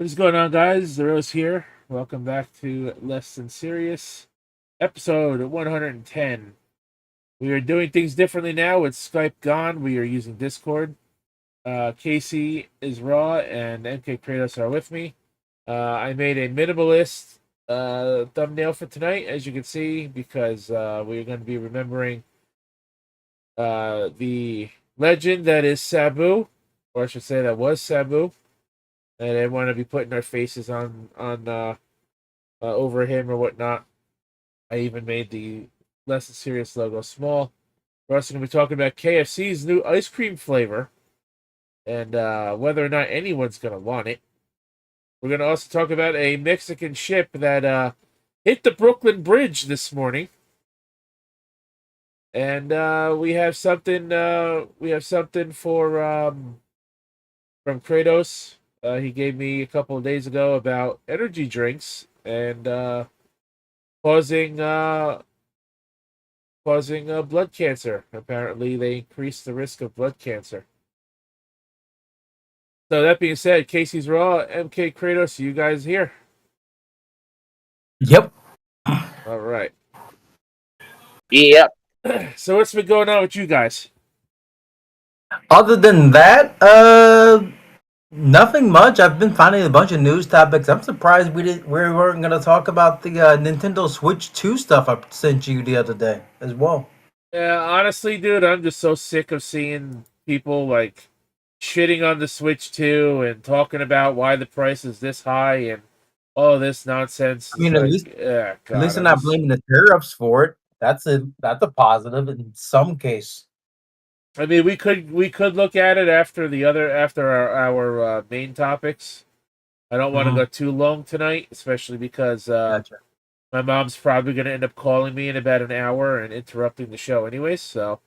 What is going on, guys? The Rose here. Welcome back to Less Than Serious, episode 110. We are doing things differently now with Skype gone. We are using Discord. Casey is raw, and MK Kratos are with me. I made a minimalist thumbnail for tonight, as you can see, because we're going to be remembering the legend that is Sabu, or I should say that was Sabu. And I want to be putting our faces on over him or whatnot. I even made the Less Than Serious logo small. We're also going to be talking about KFC's new ice cream flavor and whether or not anyone's going to want it. We're going to also talk about a Mexican ship that hit the Brooklyn Bridge this morning, and we have something. We have something for from Kratos. He gave me a couple of days ago about energy drinks and causing blood cancer. Apparently, they increase the risk of blood cancer. So that being said, Casey's Raw, MK Kratos, you guys here? Yep. All right. Yep. So what's been going on with you guys? Other than that, nothing much. I've been finding a bunch of news topics. I'm surprised we weren't gonna talk about the Nintendo Switch 2 stuff I sent you the other day as well. Yeah, honestly, dude, I'm just so sick of seeing people like shitting on the Switch 2 and talking about why the price is this high and all this nonsense. I It's mean, like, yeah, at God, least they're I'm not just. blaming the tariffs for it. That's a positive in some case. I mean, we could look at it after our main topics. I don't want to Mm-hmm. go too long tonight, especially because Gotcha. my mom's probably going to end up calling me in about an hour and interrupting the show, anyways. So,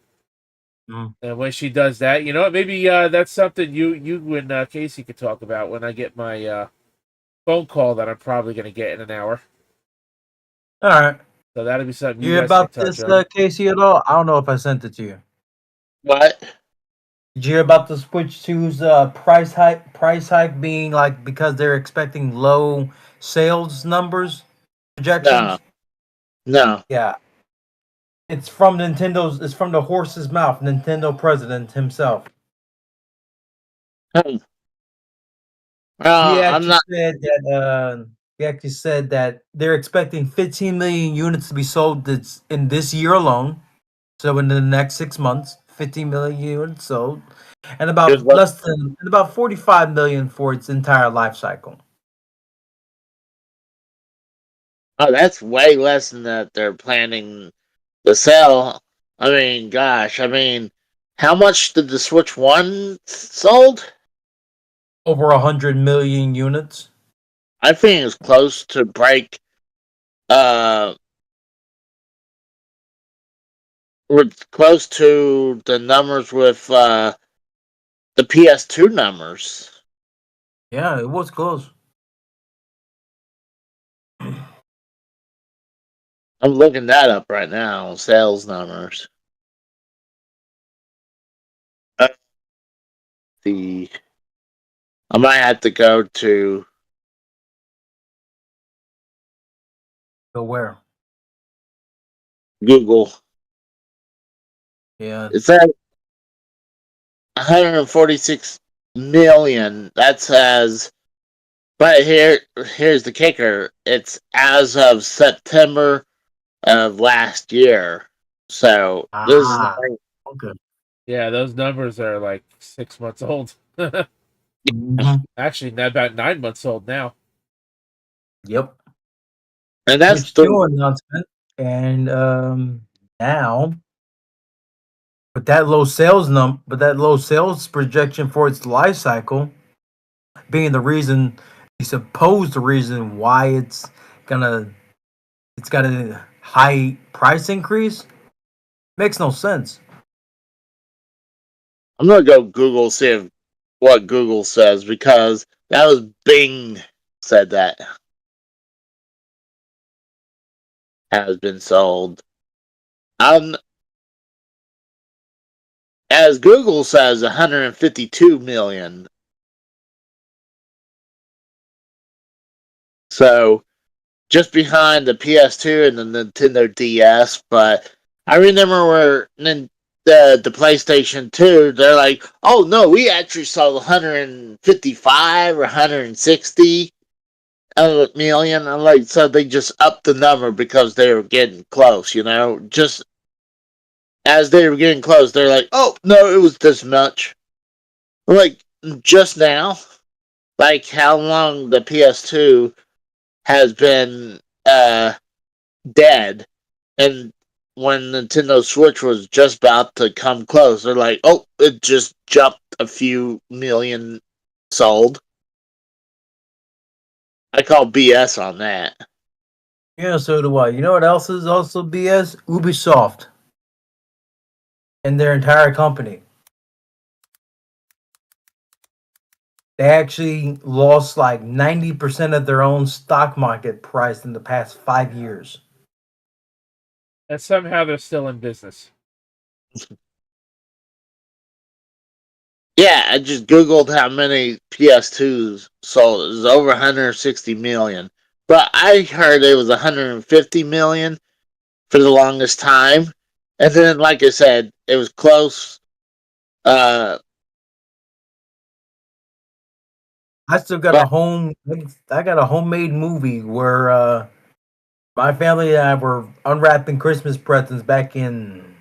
Mm. and when she does that, you know, maybe that's something you and Casey could talk about when I get my phone call that I'm probably going to get in an hour. All right. So that'll be something You you hear guys can about touch this, on. Casey, at all? I don't know if I sent it to you. What? Did you hear about the Switch 2's price hike? Price hike being like because they're expecting low sales numbers No. projections. No. Yeah, it's from Nintendo's. It's from the horse's mouth. Nintendo president himself. Hmm. He I'm actually not. said that. He actually said that they're expecting 15 million units to be sold in this year alone. So in the next 6 months, 15 million units sold, and Just about look. less than and about 45 million for its entire life cycle. Oh, that's way less than that they're planning to sell. I mean, gosh. I mean, how much did the Switch 1 sold? Over 100 million units. I think it's close to break. Uh, we're close to the numbers with the PS2 numbers. Yeah, it was close. I'm looking that up right now. Sales numbers. Uh, the I might have to go to So where? Google. Yeah. It says 146 million. That says, but here's the kicker. It's as of September of last year. So this is Ah. Okay. Yeah, those numbers are like 6 months old. Hmm. Actually, about 9 months old now. Yep. and that's Switch 2 the announcement, and now with that low sales projection for its life cycle being the supposed reason why gonna it's got a high price increase makes no sense. I'm gonna go Google see what Google says because that was Bing said that has been sold. Um, as Google says, 152 million. So just behind the PS2 and the Nintendo DS. But I remember where the PlayStation 2, they're like, oh no, we actually sold 155 or 160 million. I'm like, so they just upped the number because they were getting close, just as they were getting close, they're like, oh no, it was this much. Like, just now, like how long the PS2 has been dead, and when Nintendo Switch was just about to come close, they're like, oh, it just jumped a few million sold. I call BS on that. Yeah, so do I. You know what else is also BS? Ubisoft and their entire company. They actually lost like 90% of their own stock market price in the past 5 years. And somehow they're still in business. Yeah, I just Googled how many PS2s sold. It was over 160 million. But I heard it was 150 million for the longest time. And then, like I said, it was close. Uh, I still got but, I got a homemade movie where my family and I were unwrapping Christmas presents back in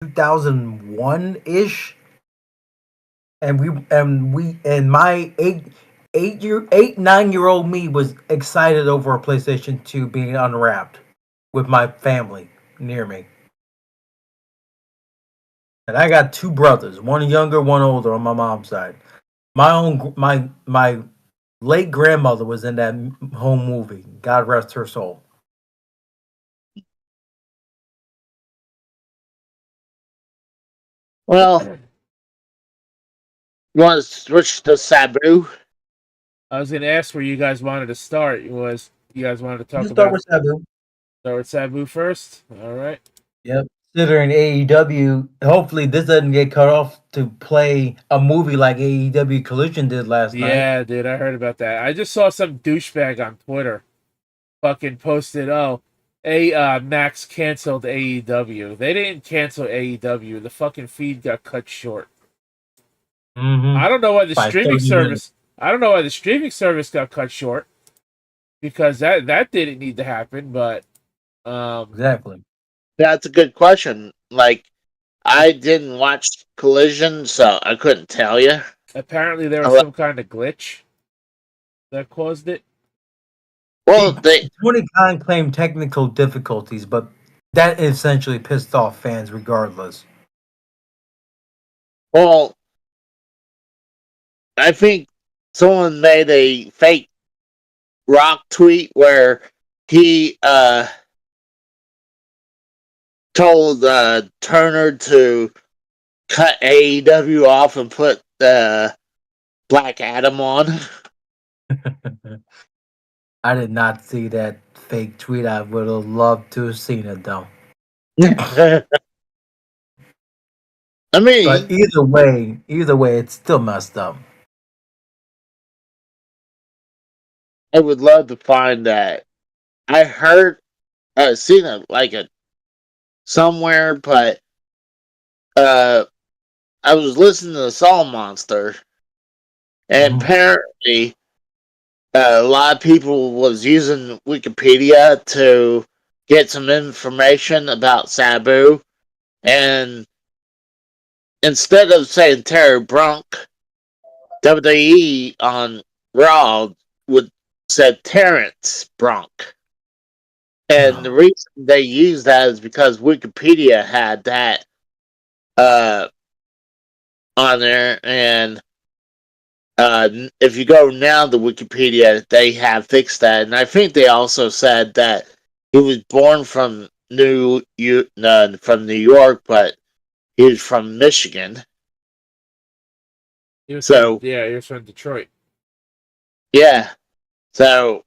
2001 ish, and my 9-year-old me was excited over a PlayStation 2 being unwrapped with my family near me. And I got two brothers, one younger, one older on my mom's side. My late grandmother was in that home movie. God rest her soul. well, you want to switch to Sabu? I was going to ask where you guys wanted to start. You guys wanted to talk Just start about with Sabu. start with Sabu first? All right. Yep. Considering AEW, hopefully this doesn't get cut off to play a movie like AEW Collision did last night. Yeah, dude, I heard about that. I just saw some douchebag on Twitter fucking posted, oh, Max canceled AEW. They didn't cancel AEW. The fucking feed got cut short. I don't know why the By streaming 30 minutes. service. I don't know why the streaming service got cut short because that didn't need to happen. But Exactly. That's a good question. Like, I didn't watch Collision, so I couldn't tell you. apparently there was some kind of glitch that caused it. Well, they Tony Khan claimed technical difficulties, but that essentially pissed off fans regardless. well, I think someone made a fake Rock tweet where he told Turner to cut AEW off and put Black Adam on. I did not see that fake tweet. I would have loved to have seen it though. I But mean, either way, it's still messed up. I would love to find that. I heard, seen it like a somewhere, but I was listening to the Soul Monster, and Mhm. apparently a lot of people was using Wikipedia to get some information about Sabu, and instead of saying Terry Brunk, WWE on Raw would said Terrence Brunk. And the No. reason they used that is because Wikipedia had that uh, on there, and if you go now to Wikipedia, they have fixed that, and I think they also said that he was born from New York, but he was from Michigan. So He was from Detroit. yeah, so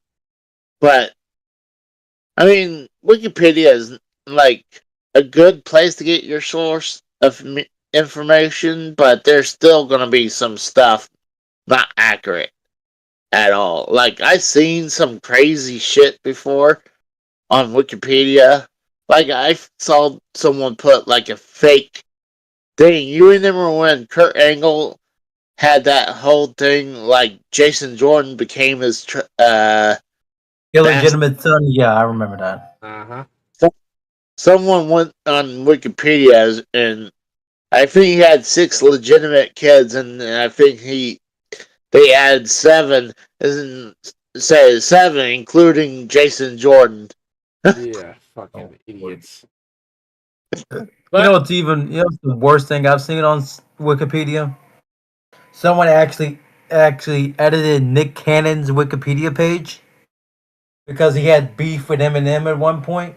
but I mean, Wikipedia is like a good place to get your source of information, but there's still going to be some stuff not accurate. at all. Like I seen some crazy shit before on Wikipedia. Like I saw someone put like a fake thing. You remember when Kurt Angle had that whole thing? Like Jason Jordan became his bastard. Illegitimate son. Yeah, I remember that. Uh-huh. Someone went on Wikipedia and I think he had 6 legitimate kids, and I think they added 7, isn't say 7, including Jason Jordan. Yeah, fucking Oh, idiots. you know But what's even what's the worst thing I've seen on Wikipedia? Someone actually edited Nick Cannon's Wikipedia page because he had beef with Eminem at one point,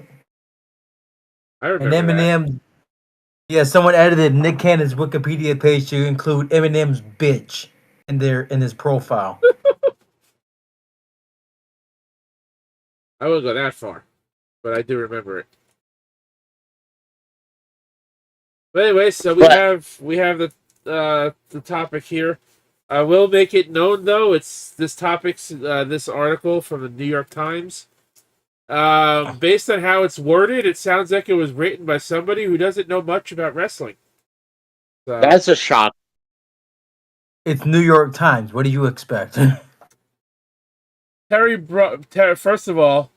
I and remember that. Eminem. Yeah, someone edited Nick Cannon's Wikipedia page to include Eminem's bitch in his profile. I wouldn't go that far, but I do remember it. But anyway, so we But have the topic here. I will make it known though. It's this topic's this article from the New York Times. Based on how it's worded, it sounds like it was written by somebody who doesn't know much about wrestling. So that's a shock. It's New York Times. What do you expect? First of all,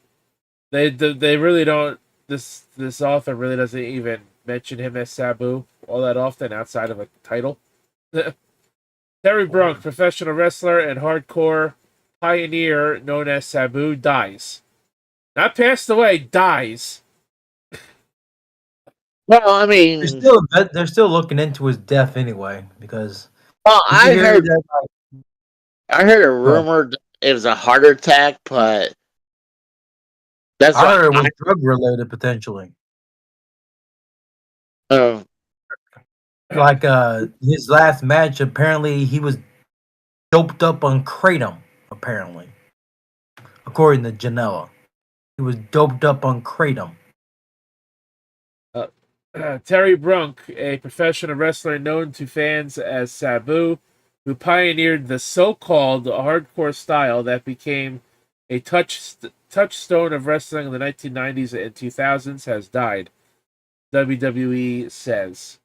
they really don't. This author really doesn't even mention him as Sabu all that often outside of a title. Terry Brunk, professional wrestler and hardcore pioneer known as Sabu, dies. Not passed away, dies. Well, I they're mean, still they're still looking into his death anyway because well, did you hear that? I heard a But rumor that it was a heart attack, but that's I what heard it I. was drug related potentially. Uh, Like his last match, apparently he was doped up on kratom. Apparently, according to Janela, he was doped up on kratom. Uh, Terry Brunk, a professional wrestler known to fans as Sabu, who pioneered the so-called hardcore style that became a touchstone of wrestling in the 1990s and 2000s, has died. WWE says.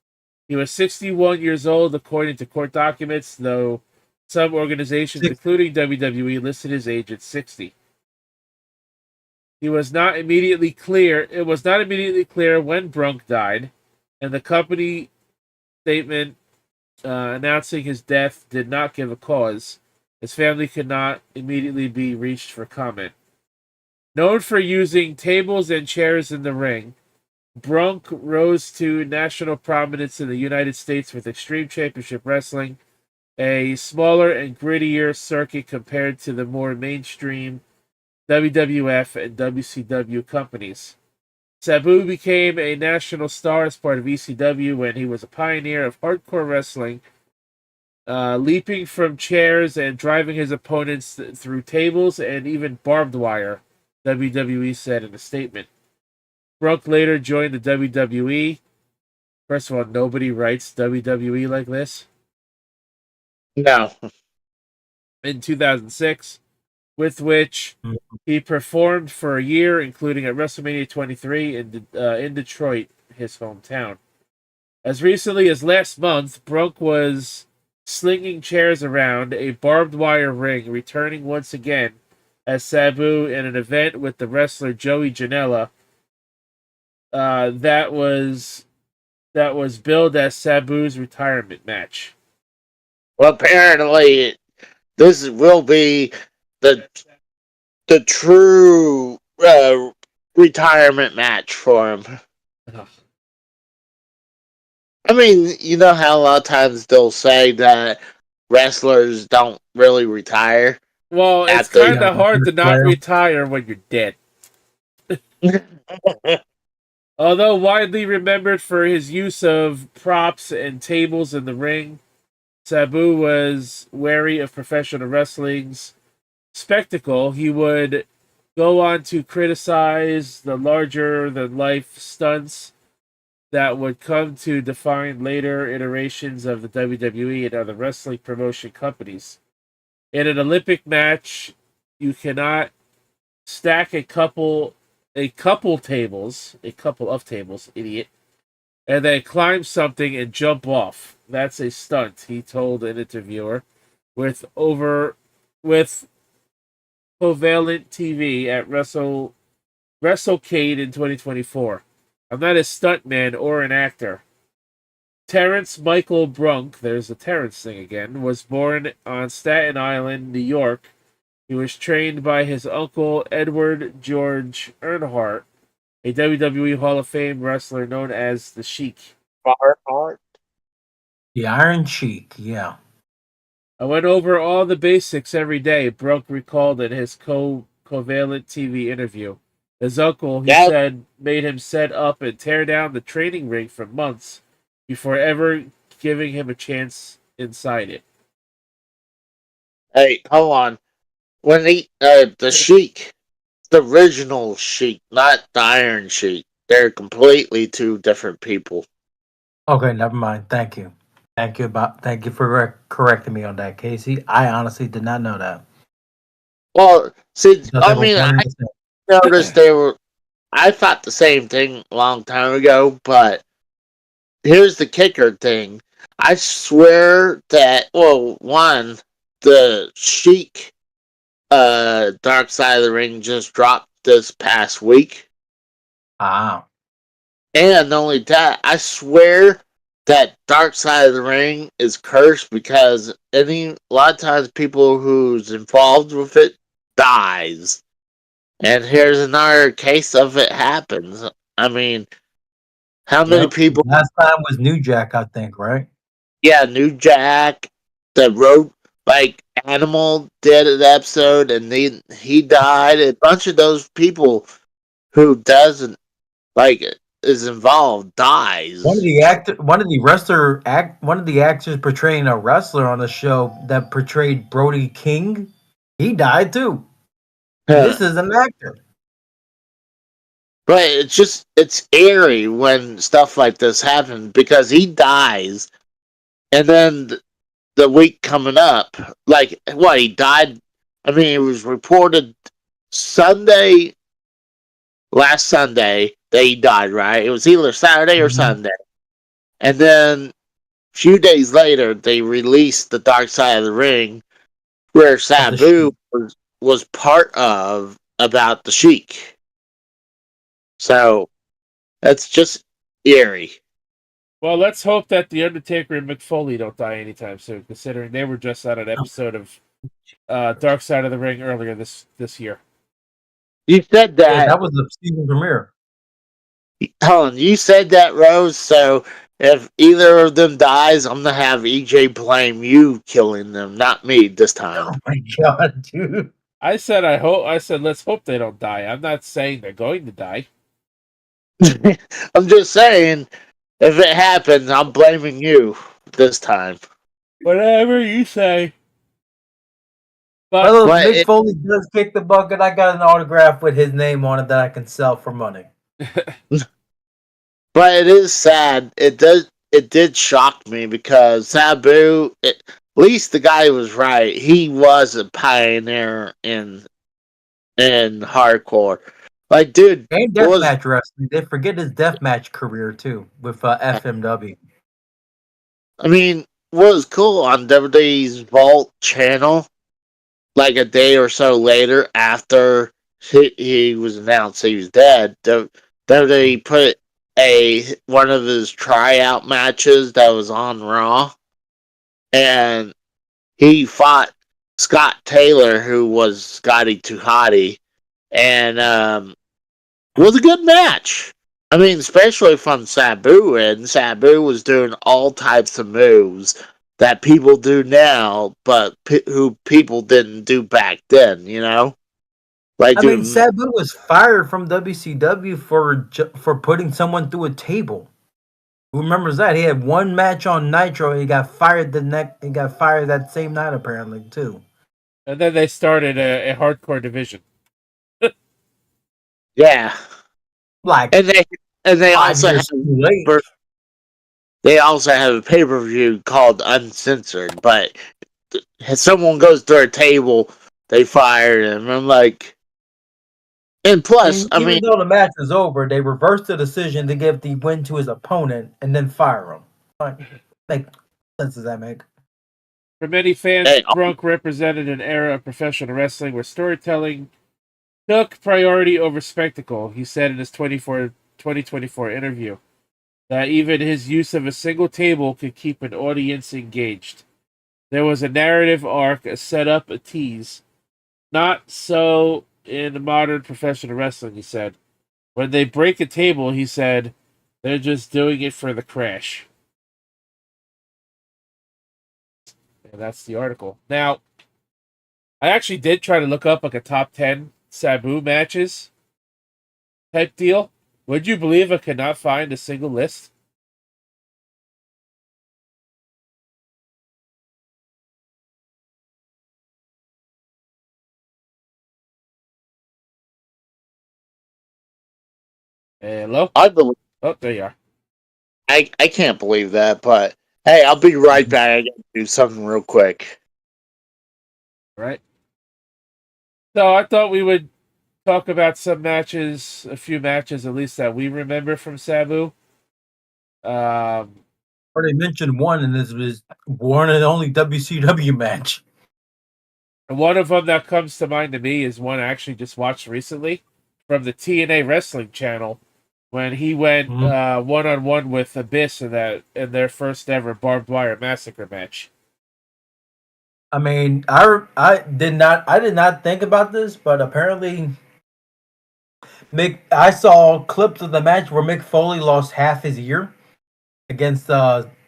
He was 61 years old, according to court documents, though some organizations, Six, including WWE, listed his age at 60. He was not immediately clear. It was not immediately clear when Brunk died, and the company statement announcing his death did not give a cause. His family could not immediately be reached for comment. Known for using tables and chairs in the ring, Brunk rose to national prominence in the United States with Extreme Championship Wrestling, a smaller and grittier circuit compared to the more mainstream WWF and WCW companies. Sabu became a national star as part of ECW when he was a pioneer of hardcore wrestling, leaping from chairs and driving his opponents through tables and even barbed wire, WWE said in a statement. Brooke later joined the WWE. First of all, nobody writes WWE like this. no, In 2006, with which he performed for a year, including at WrestleMania 23 in Detroit, his hometown. As recently as last month, Brooke was slinging chairs around a barbed wire ring, returning once again as Sabu in an event with the wrestler Joey Janela. That was billed as Sabu's retirement match. well, apparently this will be the true retirement match for him. Ugh. I mean, you know how a lot of times they'll say that wrestlers don't really retire Well, it's after. kind of hard to not retire when you're dead. Although widely remembered for his use of props and tables in the ring, Sabu was wary of professional wrestling's spectacle. He would go on to criticize the larger than life stunts that would come to define later iterations of the WWE and other wrestling promotion companies. In an Olympic match, you cannot stack a couple of tables, idiot, and then climb something and jump off. That's a stunt, he told an interviewer with Covalent TV at WrestleCade in 2024. I'm not a stuntman or an actor. Terrence Michael Brunk, there's the Terrence thing again, was born on Staten Island, New York. He was trained by his uncle Edward George Earnhardt, a WWE Hall of Fame wrestler known as the Sheik. Heart. The Iron Sheik, yeah. I went over all the basics every day, Brunk recalled in his Covalent TV interview. His uncle, he said, made him set up and tear down the training ring for months before ever giving him a chance inside it. Hey, hold on. When the Sheik, the original Sheik, not the Iron Sheik, they're completely two different people. Okay, never mind. Thank you. Thank you for correcting me on that, Casey. I honestly did not know that. Well, see, Thought they I were mean, one I and the same. noticed they were. I thought the same thing a long time ago, but here's the kicker thing. I swear that, well, one, the Sheik Dark Side of the Ring just dropped this past week. Ah, And not only that, I swear that Dark Side of the Ring is cursed because a lot of times people who's involved with it dies. And here's another case of it happens. I mean, how many yep. people? Last time was New Jack, I think, right? Yeah, New Jack, the road like Animal did an episode, and he died. A bunch of those people who doesn't like is involved dies. One of the actors portraying a wrestler on the show that portrayed Brody King, he died too. This is an actor. But it's eerie when stuff like this happens because he dies, and then the week coming up, like what he died. I mean, it was reported Sunday, last Sunday that he died. Right? It was either Saturday or Sunday, and then a few days later they released the Dark Side of the Ring, where Sabu was part of about the Sheik. So that's just eerie. Well, let's hope that The Undertaker and Mick Foley don't die anytime soon, considering they were just on an episode of Dark Side of the Ring earlier this year. You said that. Yeah, that was the season premiere. Helen, you said that, Rose, so if either of them dies, I'm going to have EJ blame you killing them, not me this time. Oh my god, dude. I said let's hope they don't die. I'm not saying they're going to die. I'm just saying, if it happens, I'm blaming you this time. Whatever you say. But Mick Foley does kick the bucket. I got an autograph with his name on it that I can sell for money. But it is sad. It did shock me because Sabu, at least the guy was right. He was a pioneer in hardcore. Like, dude, and deathmatch wrestling. They forget his deathmatch career too with FMW. I mean, what was cool on WWE's Vault channel, like a day or so later after he was announced he was dead, WWE put one of his tryout matches that was on Raw, and he fought Scott Taylor, who was Scotty Too Hottie, and it was a good match. I mean, especially from Sabu, and Sabu was doing all types of moves that people do now, but who people didn't do back then, you know? Like, I mean, Sabu was fired from WCW for putting someone through a table. Who remembers that? He had one match on Nitro, and he got fired He got fired that same night, apparently, too. And then they started a hardcore division. Yeah, like, and they also have a pay-per-view called Uncensored, but someone goes to our table, they fired him. I'm like, and plus, I mean, Even though the match is over, they reversed the decision to give the win to his opponent and then fire him. Like, make sense does that make? For many fans, hey, Brunk represented an era of professional wrestling where storytelling took priority over spectacle. He said in his 2024 interview that even his use of a single table could keep an audience engaged. There was a narrative arc, a setup, a tease. Not so in modern professional wrestling, he said. When they break a table, he said, they're just doing it for the crash. And that's the article. Now, I actually did try to look up like a top 10 Sabu matches type deal. Would you believe I could not find a single list? Hello? I believe. Oh, there you are. I can't believe that, but hey, I'll be right back. I gotta do something real quick. Right. So I thought we would talk about some matches, a few matches at least that we remember from Sabu. Already mentioned one, and this was one and only WCW match. And one of them that comes to mind to me is one I actually just watched recently from the TNA Wrestling channel when he went one on one with Abyss in their first ever barbed wire massacre match. I mean, I did not think about this, but apparently I saw clips of the match where Mick Foley lost half his ear against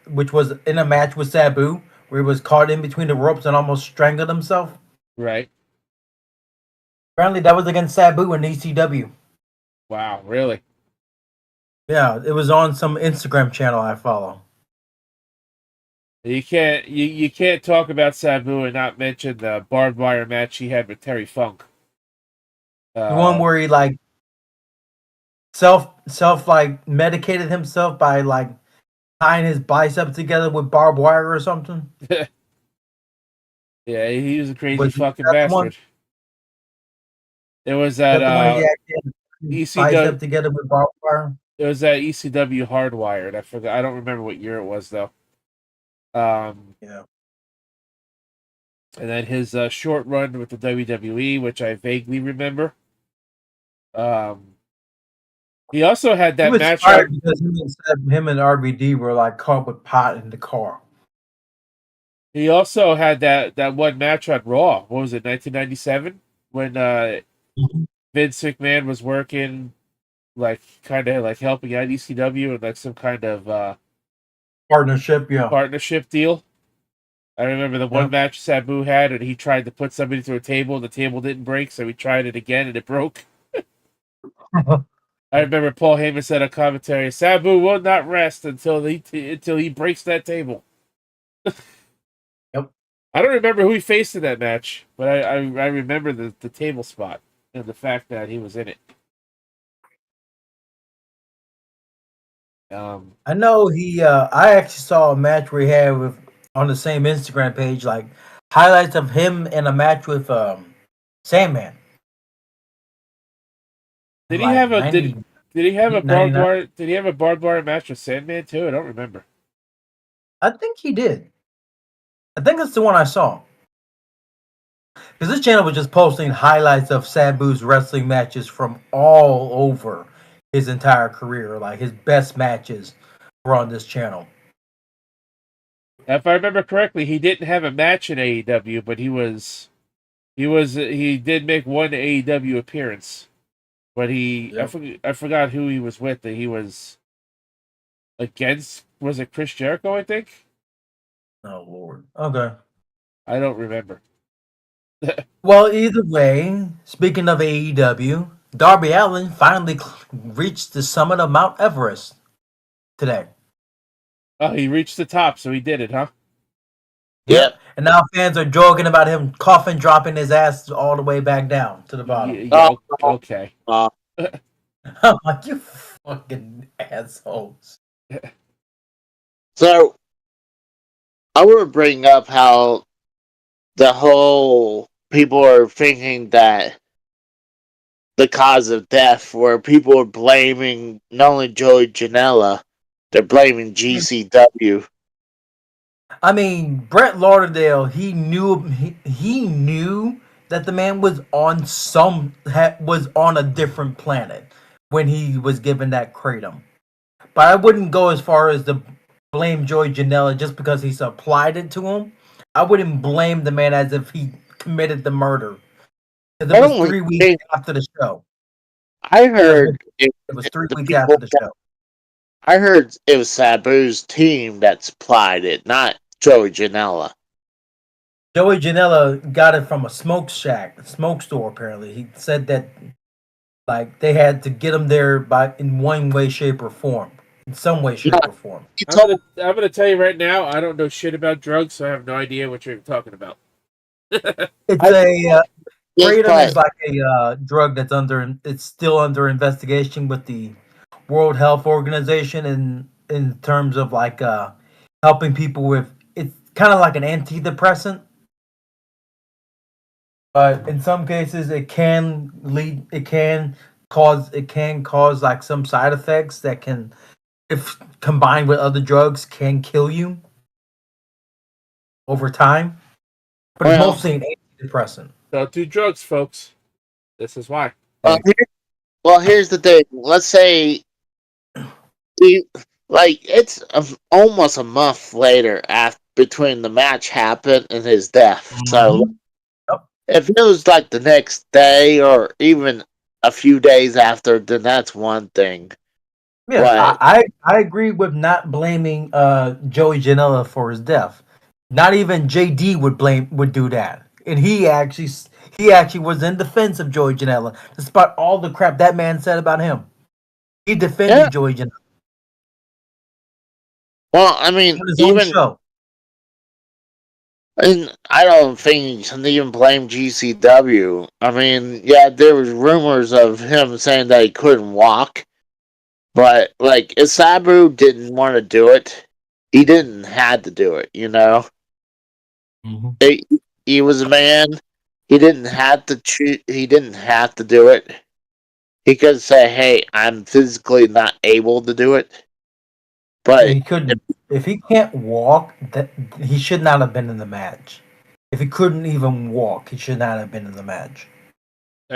which was in a match with Sabu where he was caught in between the ropes and almost strangled himself. Right. Apparently that was against Sabu in ECW. Wow, really? Yeah, it was on some Instagram channel I follow. You can't talk about Sabu and not mention the barbed wire match he had with Terry Funk. The one where he like self like medicated himself by like tying his bicep together with barbed wire or something. Yeah, he was a crazy Was fucking that the one? bastard. It was Is that that the one he actually ECW. bicep together with barbed wire? It was that ECW Hardwired. I forgot. I don't remember what year it was though. Yeah. And then his short run with the WWE, which I vaguely remember. He also had He that was match fired on. because him and RVD were like caught with pot in the car. He also had that one match on Raw. What was it, 1997, when Vince McMahon was working, like kind of like helping out ECW and like some kind of Partnership, yeah. partnership deal. I remember the one Yep. match Sabu had, and he tried to put somebody through a table, and the table didn't break, so he tried it again, and it broke. I remember Paul Heyman said on commentary, "Sabu will not rest until he breaks that table." Yep. I don't remember who he faced in that match, but I remember the table spot and the fact that he was in it. I know I actually saw a match where he had with on the same Instagram page, like highlights of him in a match with Sandman. In Did he like have a 90, did he have a barbed 99. wire? Did he have a barbed wire match with Sandman too? I don't remember. I think he did. I think that's the one I saw. Because this channel was just posting highlights of Sabu's wrestling matches from all over his entire career. Like his best matches were on this channel. If I remember correctly, he didn't have a match in AEW, but he did make one AEW appearance. But Yep. I forgot who he was with. That he was against. Was it Chris Jericho? I think. Oh Lord. Okay. I don't remember. Well, either way, speaking of AEW, Darby Allin finally reached the summit of Mount Everest today. Oh, he reached the top, so he did it, huh? Yep. And now fans are joking about him coughing, dropping his ass all the way back down to the bottom. Yeah. Okay. Uh, I'm like, you fucking assholes. so I want to bring up how the whole people are thinking that the cause of death, where people are blaming not only Joey Janela, they're blaming GCW. I mean, Brett Lauderdale, he knew that the man was on was on a different planet when he was given that kratom. But I wouldn't go as far as to blame Joey Janela just because he supplied it to him. I wouldn't blame the man as if he committed the murder. Because I it was don't 3 weeks think after the show. I It was, heard it was three the weeks people. after the show. I heard it was Sabu's team that supplied it, not Joey Janela. Joey Janela got it from a smoke store. Apparently, he said that like they had to get him there by in one way, shape, or form, in some way, No, shape, or form. he I'm told gonna tell you right now. I don't know shit about drugs, so I have no idea what you're talking about. It's I a this, kratom is but like a drug that's it's still under investigation with the World Health Organization in terms of like helping people with it's kind of like an antidepressant, but in some cases it can cause like some side effects that can if combined with other drugs can kill you over time, but it's well, mostly an antidepressant. Don't do drugs, folks. This is why. well, Hey, here's the thing. Let's say he, like almost a month later after between the match happened and his death. So mhm. Yep. if it was like the next day or even a few days after, then that's one thing. Yeah, But I agree with not blaming Joey Janela for his death. Not even JD would do that, and he actually was in defense of Joey Janela, despite all the crap that man said about him. He yeah, defended Joey Janela well, I mean, on his own even show. and I don't think you can even blame GCW. I mean, yeah, there was rumors of him saying that he couldn't walk, but like if Sabu didn't want to do it, he didn't had to do it. You know, Mhm. he, he was a man. He didn't have to choose. He didn't have to do it. He could say, "Hey, I'm physically not able to do it." Yeah, But he couldn't. If he can't walk, that he should not have been in the match. If he couldn't even walk, he should not have been in the match.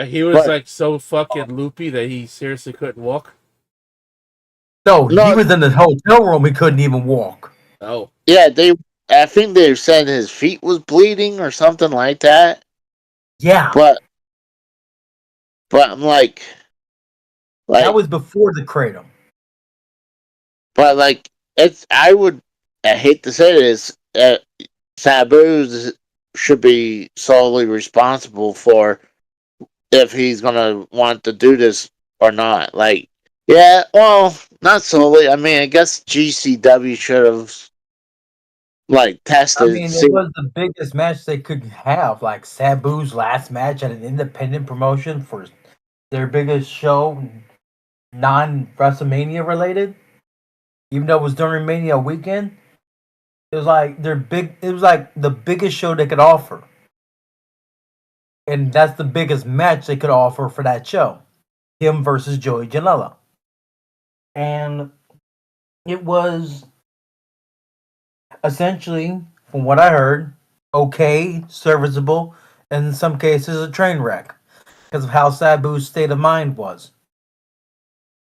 He was but like so fucking loopy that he seriously couldn't walk. No, he no, was in the hotel room. He couldn't even walk. Oh, yeah, they. I think they said his feet was bleeding or something like that. Yeah, But I'm that like, was before the kratom. but like, it's. I hate to say this. Sabu should be solely responsible for if he's gonna want to do this or not. Like, yeah, well, not solely. I mean, I guess GCW should have like I tested. mean, it See, was the biggest match they could have. Like Sabu's last match at an independent promotion for their biggest show, non WrestleMania related. Even though it was during Mania weekend, it was like their big. It was like the biggest show they could offer, and that's the biggest match they could offer for that show. Him versus Joey Janela, and it was essentially, from what I heard, okay, serviceable, and in some cases a train wreck because of how Sabu's state of mind was.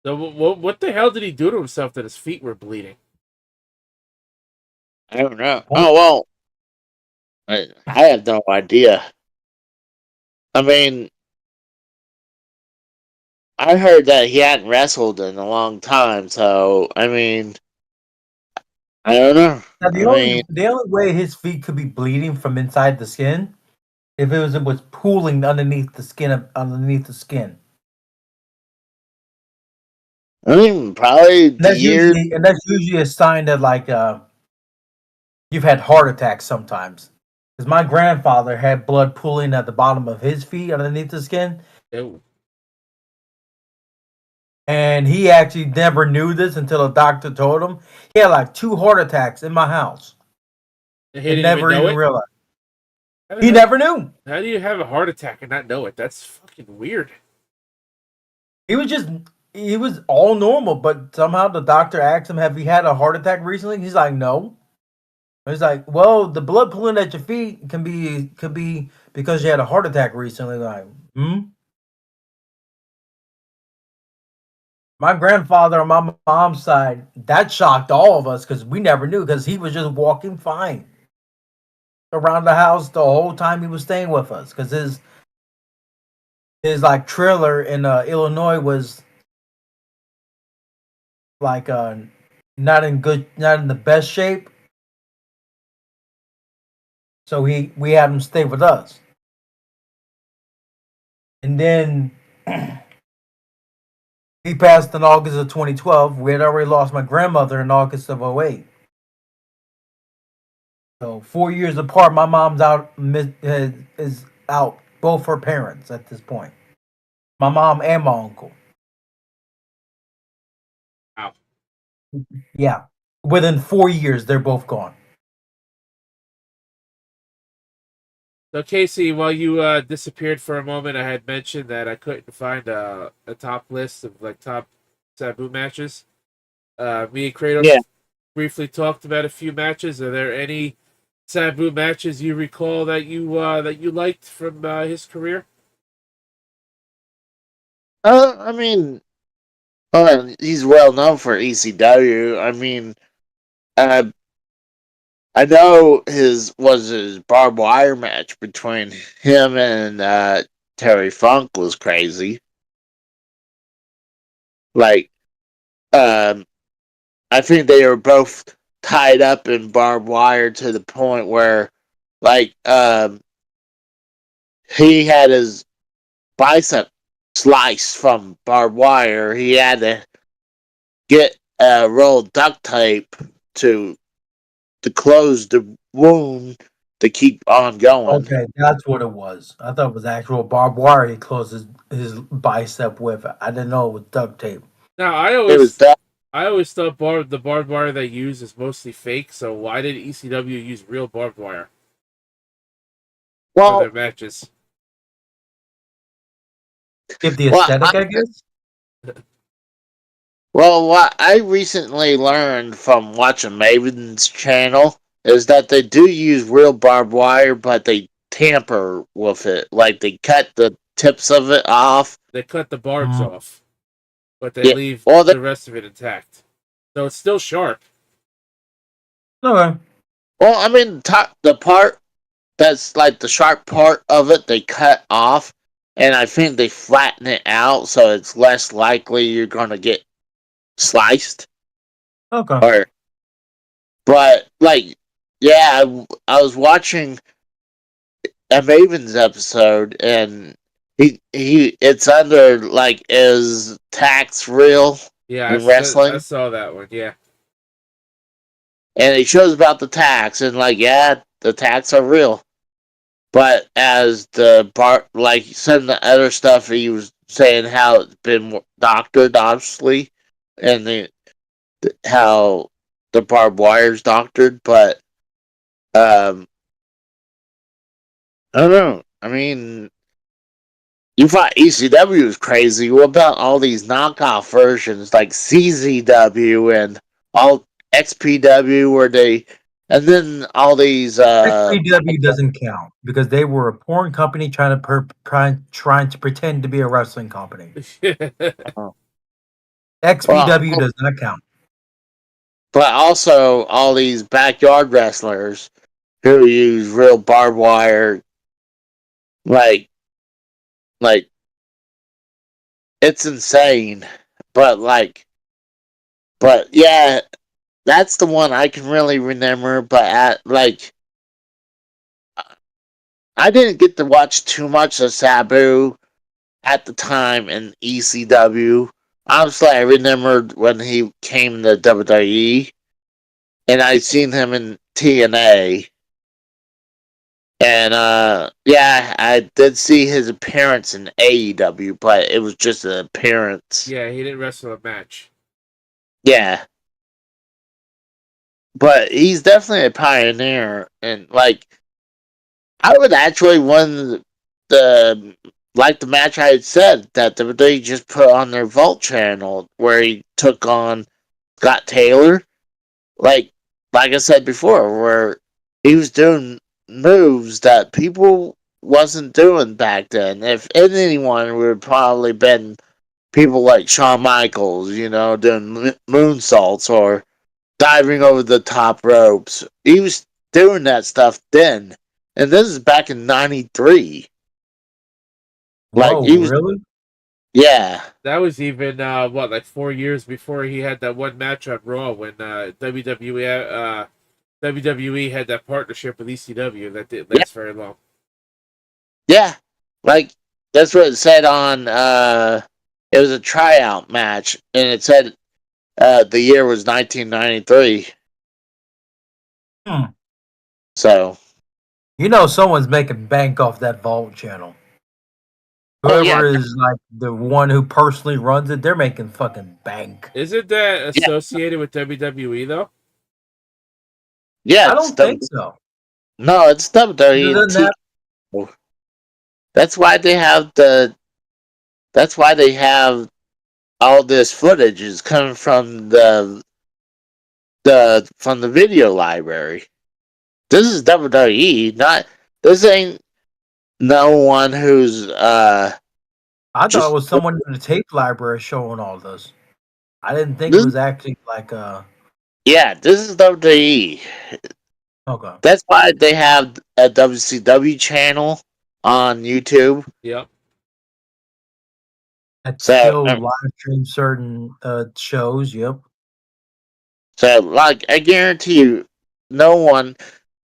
so what the hell did he do to himself that his feet were bleeding? I don't know. Oh well, I have no idea. I mean, I heard that he hadn't wrestled in a long time, so I mean, I don't know. Now I mean, the only way his feet could be bleeding from inside the skin if it was pooling underneath the skin. probably And the years. that's usually a sign that like you've had heart attacks sometimes. Because my grandfather had blood pooling at the bottom of his feet underneath the skin, Ew. and he actually never knew this until a doctor told him. He had like 2 heart attacks in my house He and didn't even never know even it. realized. He never knew. How do you have a heart attack and not know it? That's fucking weird. He was all normal, but somehow the doctor asked him, "Have you had a heart attack recently?" He's like, "No." He's like, "Well, the blood pooling at your feet could be because you had a heart attack recently." Like, hmm. My grandfather on my mom's side, that shocked all of us because we never knew because he was just walking fine around the house the whole time he was staying with us because his like trailer in Illinois was like not in the best shape. So we had him stay with us. And then he passed in August of 2012. We had already lost my grandmother in August of '08. So 4 years apart, my mom's is out both her parents at this point. My mom and my uncle. Wow. Yeah. Within 4 years, they're both gone. So Casey, while you disappeared for a moment, I had mentioned that I couldn't find a top list of like top Sabu matches. Me and Yeah. Kratos briefly talked about a few matches. Are there any Sabu matches you recall that you liked from his career? I mean, well, he's well known for ECW. I mean, uh, I know his barbed wire match between him and Terry Funk was crazy. Like, um, I think they were both tied up in barbed wire to the point where, like, he had his bicep sliced from barbed wire. He had to get a roll of duct tape to close the wound to keep on going. Okay, that's what it was. I thought it was actual barbed wire he closed his bicep with. I didn't know it was duct tape. Now It was that. I always thought the barbed wire they use is mostly fake. So why did ECW use real barbed wire for their Well, matches? Give the well, aesthetic, I guess. what I recently learned from watching Maven's channel is that they do use real barbed wire, but they tamper with it. Like they cut the tips of it off. They cut the barbs Mm. off, but they Yeah. leave Well, the rest of it intact. So it's still sharp. Okay. I mean, the part that's like the sharp part of it, they cut off, and I think they flatten it out so it's less likely you're gonna get sliced. Okay. Or, but like, yeah, I was watching a Maven's episode, and it's under like is tax real Yeah, in I wrestling, saw that one. Yeah, and he shows about the tax, and like, yeah, the tax are real. But as the like some of the other stuff, he was saying how it's been doctored, obviously, and how the barbed wire's doctored. But I don't know. I mean, you thought ECW was crazy. What about all these knockoff versions like CZW and all XPW, where they, and then all these XPW doesn't count because they were a porn company trying to pretend to be a wrestling company. well, XPW does not count. but also all these backyard wrestlers who use real barbed wire, like like it's insane. But like, but yeah, that's the one I can really remember. But I didn't get to watch too much of Sabu at the time in ECW. Obviously, I remembered when he came to WWE, and I seen him in TNA. And yeah, I did see his appearance in AEW, but it was just an appearance. yeah, he didn't wrestle a match. Yeah, but he's definitely a pioneer, and like I would actually win the like the match I had said that they just put on their Vault channel where he took on Scott Taylor. Like like I said before, where he was doing moves that people wasn't doing back then. If anyone would have probably been people like Shawn Michaels, doing moonsaults or diving over the top ropes. He was doing that stuff then. And this is back in '93. Like Whoa, he was, really? yeah, That was even like 4 years before he had that one match on Raw when WWE had that partnership with ECW that didn't yeah, last very long. yeah. Like that's what it said on. It was a tryout match, and it said the year was 1993. Hmm. So, Someone's making bank off that Vault channel. oh yeah, Whoever is like the one who personally runs it, they're making fucking bank. Isn't that yeah, associated with WWE though? yeah. I It's don't think so. no, it's It WWE and doesn't T. have. That's why they have the. That's why they have all this footage is coming from the video library. This is WWE, not this ain't no one who's I thought it just was someone in the tape library showing all this. I didn't think it this. was actually like Yeah, this is WWE. okay. That's why they have a WCW channel on YouTube. Yep. That So, still live stream certain shows. Yep. like I guarantee you, no one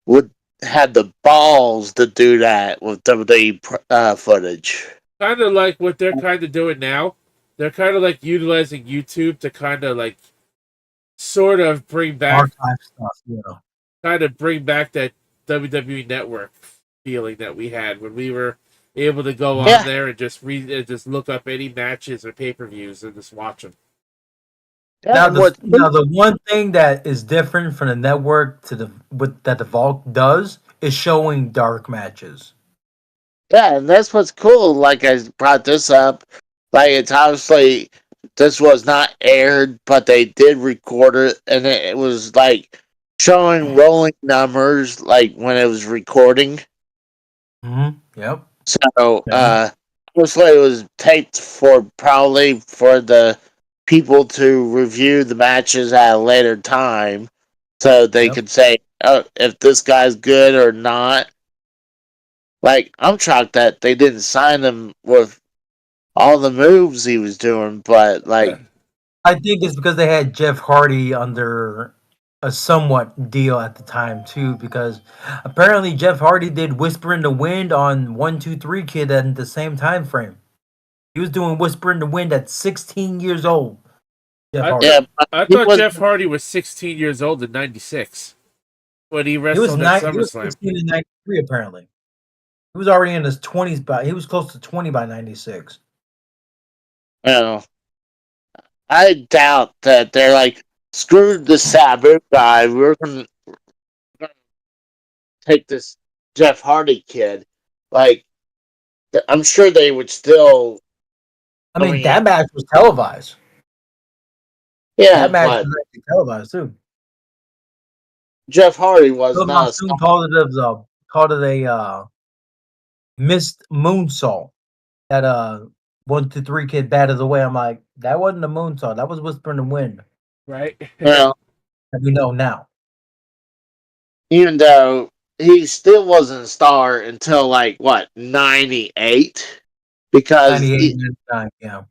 would have the balls to do that with WWE footage. Kind of like what they're kind of doing now. They're kind of like utilizing YouTube to kind of like sort of Archive stuff. bring back that WWE Network feeling that we had when we were able to go on Yeah, there and just look up any matches or pay-per-views and just watch them. yeah. Now And what? the one thing that is different from the network to that the Vault does is showing dark matches. Yeah, and that's what's cool. Like I brought this up. Like it's obviously this was not aired, but they did record it, and it was like showing rolling numbers, like when it was recording. Yep. So, Yeah. obviously, it was taped for probably for the people to review the matches at a later time, so they Yep. could say, "Oh, if this guy's good or not." Like, I'm shocked that they didn't sign him with all the moves he was doing, but like, I think it's because they had Jeff Hardy under a somewhat deal at the time too, because apparently Jeff Hardy did Whisper in the Wind on 123 Kid at the same time frame. He was doing Whisper in the Wind at 16 years old. Jeff I Hardy. yeah, thought I he thought was. Jeff Hardy was 16 years old in '96 when he He was wrestled at nine. He was SummerSlam. 16 in 93 apparently. He was already in his 20s by he was close to 20 by 96. You know, I doubt that they're like, screw the Sabu guy. We're gonna take this Jeff Hardy kid. Like, I'm sure they would still. I I mean, mean, that match was televised. yeah, That match but was actually televised too. Jeff Hardy was Bill not a star. Monsoon called it a missed moonsault. That 123 Kid batted away. I'm like, that wasn't a moonsault. That was Whisper in the Wind. Right? You know, That we know now. even though he still wasn't a star until like what '98, because 98, 99, yeah.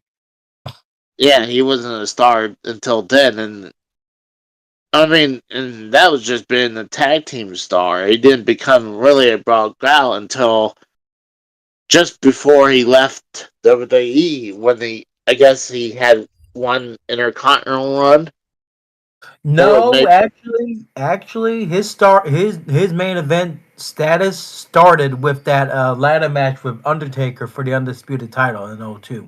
yeah, he wasn't a star until then, and I mean, and that was just being the tag team star. He didn't become really a broad out until just before he left WWE when I guess he had one intercontinental run, or No, maybe actually, his main event status started with that ladder match with Undertaker for the undisputed title in '02.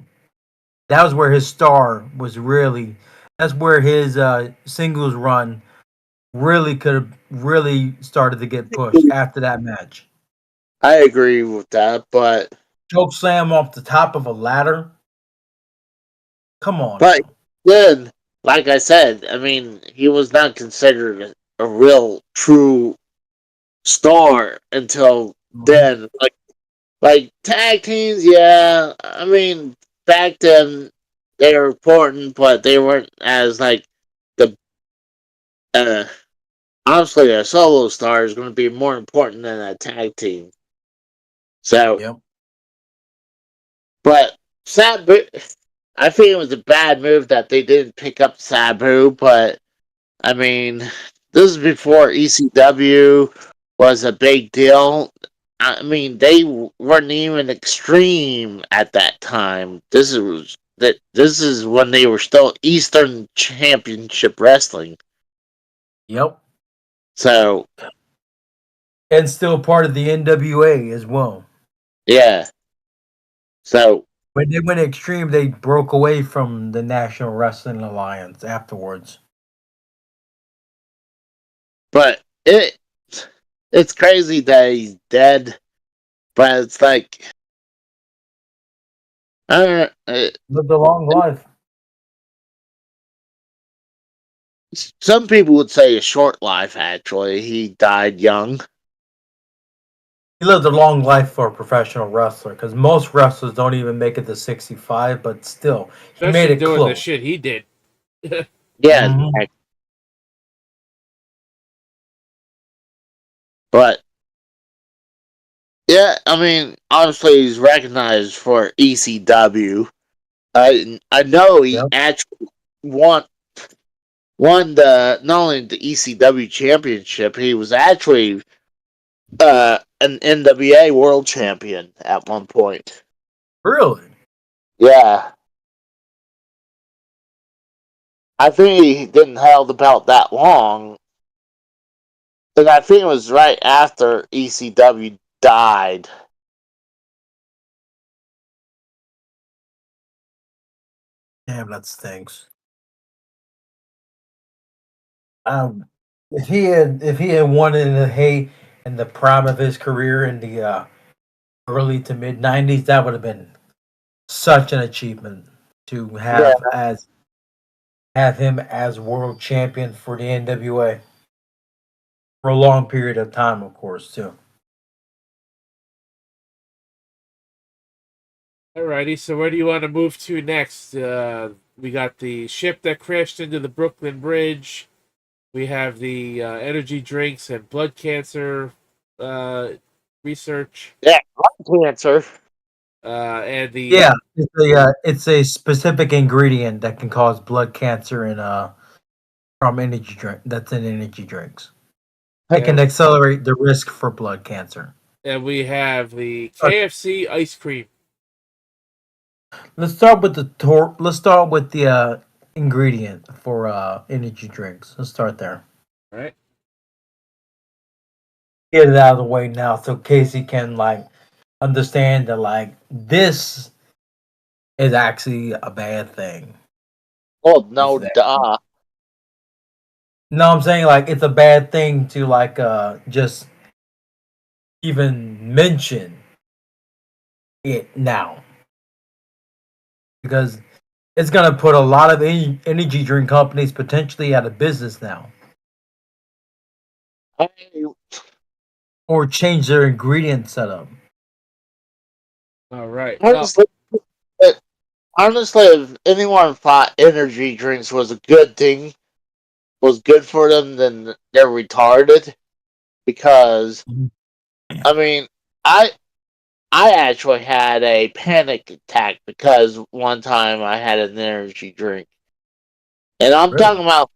That was where his star was really. That's where his singles run really could have really started to get pushed after that match. I agree with that, but Choke slam off the top of a ladder. Come on but now. then, like I said, I mean, he was not considered a real true star until Mhm. then. Like tag teams, yeah. I mean, back then they were important, but they weren't as like the uh honestly a solo star is going to be more important than a tag team. So, Yep. but Sabu, I think it was a bad move that they didn't pick up Sabu. But I mean, this is before ECW was a big deal. I mean, they weren't even extreme at that time. This is when they were still Eastern Championship Wrestling. Yep. So And still part of the NWA as well. yeah. So, When they went extreme, they broke away from the National Wrestling Alliance afterwards. but it's crazy that he's dead. But it's like I don't know, Lived a long life. some people would say a short life. Actually, he died young. He lived a long life for a professional wrestler because most wrestlers don't even make it to 65, but still, he made Especially it doing the close. shit he did. Yeah, Hmm. but yeah, I mean, honestly, he's recognized for ECW. I know he Yep. actually won the not only the ECW championship, he was actually an NWA world champion at one point. Really? Yeah, I think he didn't hold the belt that long, and I think it was right after ECW died. Damn, that stinks. Um, if he had won in the prime of his career in the early to mid '90s, that would have been such an achievement to Yeah, have him as world champion for the NWA for a long period of time, of course, too. Alrighty, so where do you want to move to next? We got the ship that crashed into the Brooklyn Bridge. We have the energy drinks and blood cancer uh, research, yeah, lung cancer. and the Yeah, it's a specific ingredient that can cause blood cancer in from energy drink. That's in energy drinks. It can and, accelerate the risk for blood cancer. and we have the Uh, KFC ice cream. Let's start with the ingredient for energy drinks. Let's start there. All right. Get it out of the way now, so Casey can understand that this is actually a bad thing. Oh It's no, that. duh. No, I'm saying it's a bad thing to just even mention it now because it's gonna put a lot of energy drink companies potentially out of business now I, or change their ingredient setup. All right. Well, honestly, uh, honestly, if anyone thought energy drinks was a good thing, was good for them, then they're retarded. Because Mhm. I mean, I I actually had a panic attack because one time I had an energy drink, and I'm Really? talking about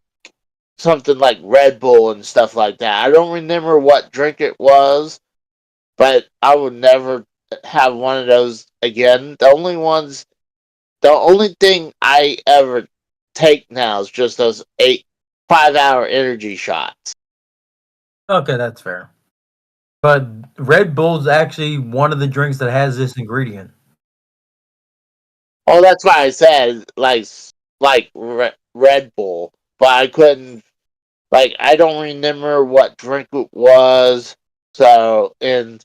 something like Red Bull and stuff like that. I don't remember what drink it was, but I would never have one of those again. The only thing I ever take now is just those 5 hour energy shots. Okay, that's fair. But Red Bull's actually one of the drinks that has this ingredient. Oh, that's why I said Red Bull, but I couldn't I don't remember what drink it was. So and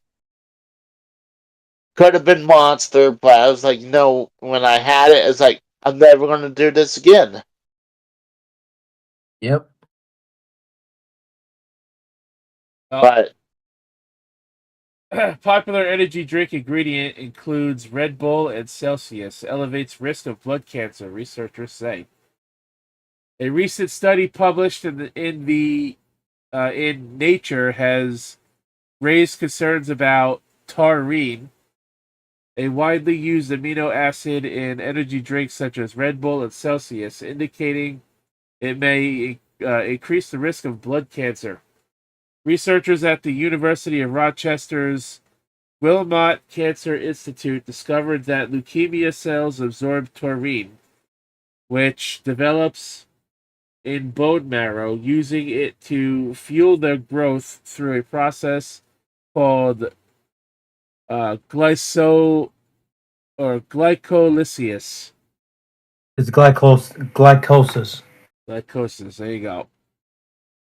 Could have been Monster, but I was like, no. When I had it, it's like I'm never going to do this again. Yep. But Popular energy drink ingredient includes Red Bull and Celsius. Elevates risk of blood cancer, researchers say. A recent study published in Nature has raised concerns about taurine, a widely used amino acid in energy drinks such as Red Bull and Celsius, indicating it may increase the risk of blood cancer. Researchers at the University of Rochester's Wilmot Cancer Institute discovered that leukemia cells absorb taurine, which develops in bone marrow, using it to fuel their growth through a process called glycolysis. It's glycosis. Glycosis. There you go.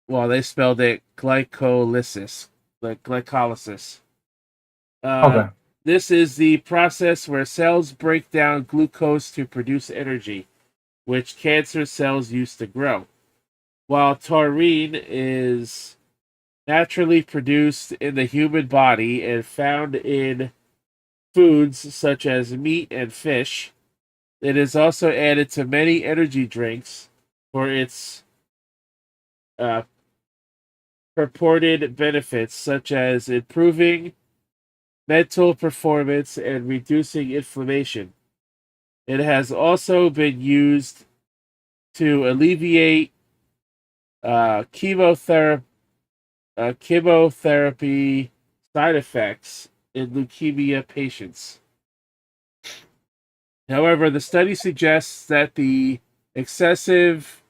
Well, they spelled it glycolysis, like glycolysis. Okay. This is the process where cells break down glucose to produce energy, which cancer cells use to grow. While taurine is naturally produced in the human body and found in foods such as meat and fish, it is also added to many energy drinks for its uh, purported benefits, such as improving mental performance and reducing inflammation. It has also been used to alleviate uh, chemotherapy, chemotherapy side effects in leukemia patients. However, the study suggests that the excessive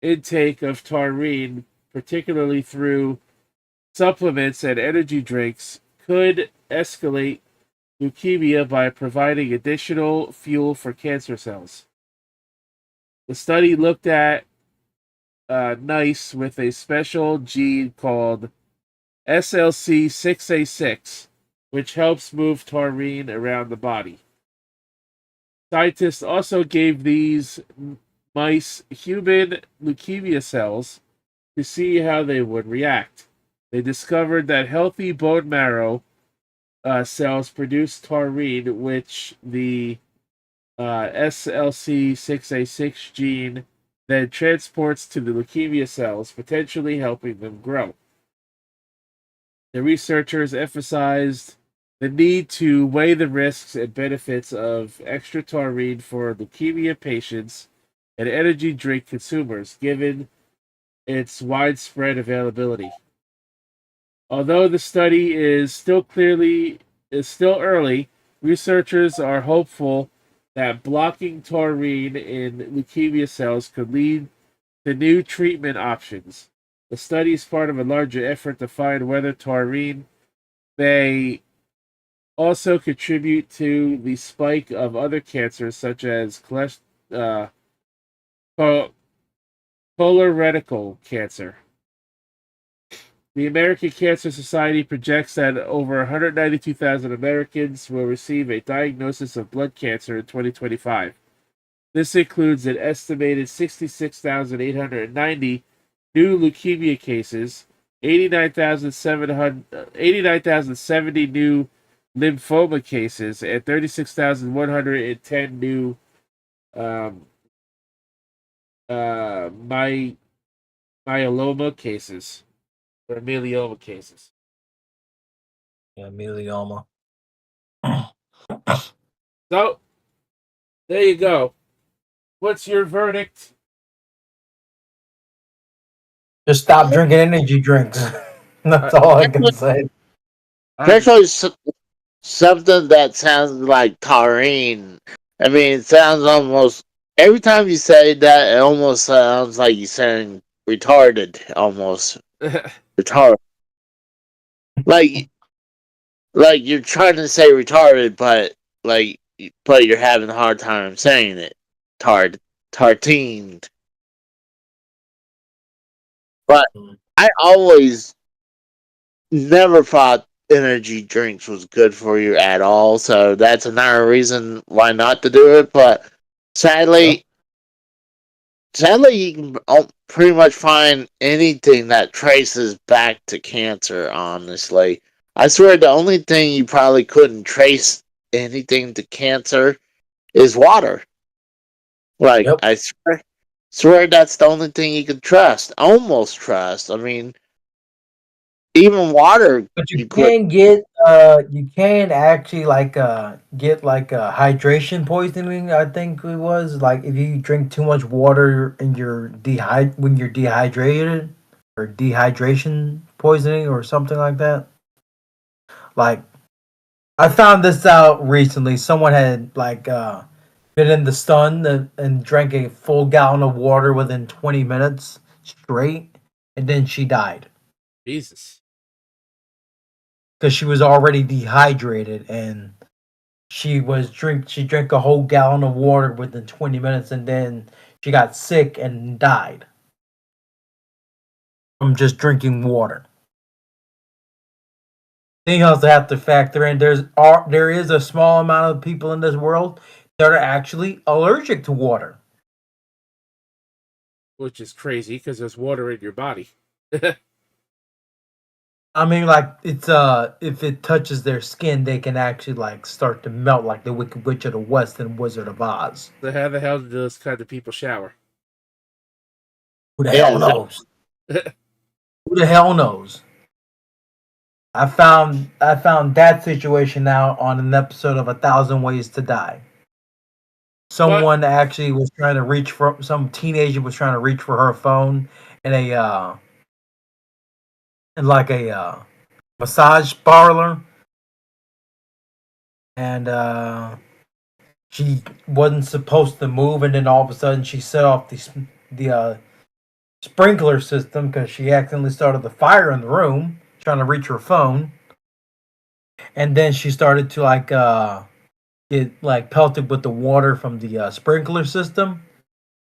intake of taurine, particularly through supplements and energy drinks, could escalate leukemia by providing additional fuel for cancer cells. The study looked at mice with a special gene called SLC6A6, which helps move taurine around the body. Scientists also gave these mice human leukemia cells to see how they would react. They discovered that healthy bone marrow cells produce taurine, which the SLC6A6 gene then transports to the leukemia cells, potentially helping them grow. The researchers emphasized the need to weigh the risks and benefits of extra taurine for leukemia patients and energy drink consumers, given its widespread availability. Although the study is still early, researchers are hopeful that blocking taurine in leukemia cells could lead to new treatment options. The study is part of a larger effort to find whether taurine may also contribute to the spike of other cancers such as colorectal cancer. The American Cancer Society projects that over 192,000 Americans will receive a diagnosis of blood cancer in 2025. This includes an estimated 66,890 new leukemia cases, 89,070 new lymphoma cases, and 36,110 new um, myeloma cases or myeloma cases. Yeah, mesothelioma. So there you go. What's your verdict? Just stop drinking energy drinks. That's all I can say. especially something that sounds like taurine. I mean, it sounds almost every time you say that, it almost sounds like you're saying retarded. Almost retarded, like like you're trying to say retarded, but but you're having a hard time saying it. Tartined. But I always never thought energy drinks was good for you at all. So that's another reason why not to do it. But sadly, sadly, you can pretty much find anything that traces back to cancer. Honestly, I swear the only thing you probably couldn't trace anything to cancer is water. Like Yep. I swear that's the only thing you can trust. Almost trust. I mean, even water But you you could. can get you can actually like get like hydration poisoning, I think it was. Like if you drink too much water and when you're dehydrated, or dehydration poisoning or something like that. Like I found this out recently. Someone had like been in the sun and drank a full gallon of water within 20 minutes straight, and then she died Jesus. because she was already dehydrated, and she drank a whole gallon of water within 20 minutes, and then she got sick and died from just drinking water. Then you also have to factor in there is a small amount of people in this world that are actually allergic to water. Which is crazy because there's water in your body. I mean, like it's if it touches their skin, they can actually like start to melt, like the Wicked Witch of the West and Wizard of Oz. So how the hell do those kind of people shower? Who the Yeah, hell knows? Who the hell knows? I found that situation out on an episode of A Thousand Ways to Die. But Someone actually was trying to reach for some teenager was trying to reach for her phone in a in like a massage parlor, and she wasn't supposed to move, and then all of a sudden she set off the sprinkler system because she accidentally started the fire in the room trying to reach her phone, and then she started to like get like pelted with the water from the sprinkler system,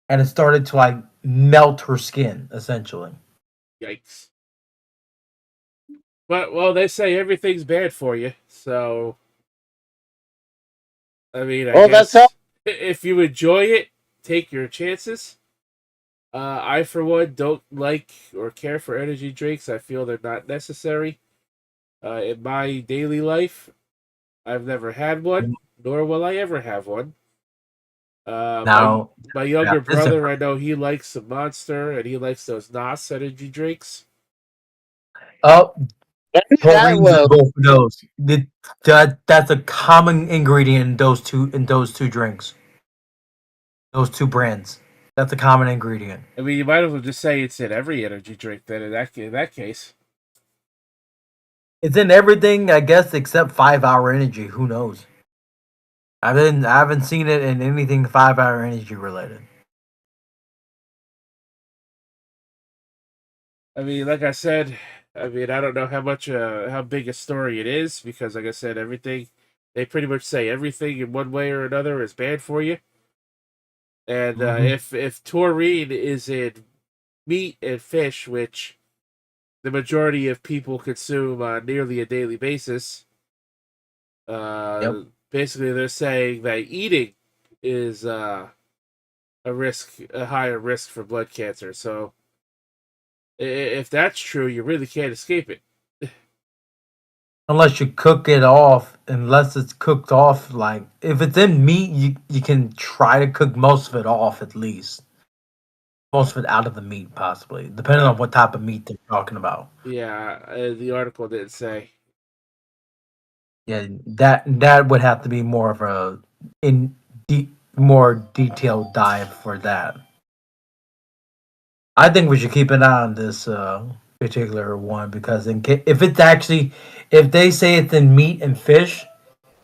and it started to like melt her skin essentially. yikes. But well, they say everything's bad for you, so I mean, I Well, that's all. guess if you enjoy it, take your chances. I, for one, don't like or care for energy drinks. I feel they're not necessary in my daily life. I've never had one, nor will I ever have one. Uh, my Now, my yeah, younger listen, brother, I know he likes some Monster and he likes those NOS energy drinks. oh, Maybe that taurines in will. both of those. That's a common ingredient in those two drinks, those two brands. That's a common ingredient. I mean, you might as well just say it's in every energy drink. Then in that case, It's in everything, I guess, except 5 Hour Energy. Who knows? I haven't seen it in anything 5 Hour Energy related. I mean, like I said, I mean, I don't know how big a story it is because, like I said, everything they pretty much say everything in one way or another is bad for you. And Hmm. if taurine is in meat and fish, which the majority of people consume on nearly a daily basis, Yep. basically they're saying that eating is a higher risk for blood cancer. So if that's true, you really can't escape it. Unless you cook it off, unless it's cooked off, like if it's in meat, you can try to cook most of it off at least. Most of it out of the meat, possibly, depending Uh, on what type of meat they're talking about. yeah, the article didn't say. Yeah, that would have to be more of a in more detailed dive for that. I think we should keep an eye on this particular one because if it's actually if they say it's in meat and fish,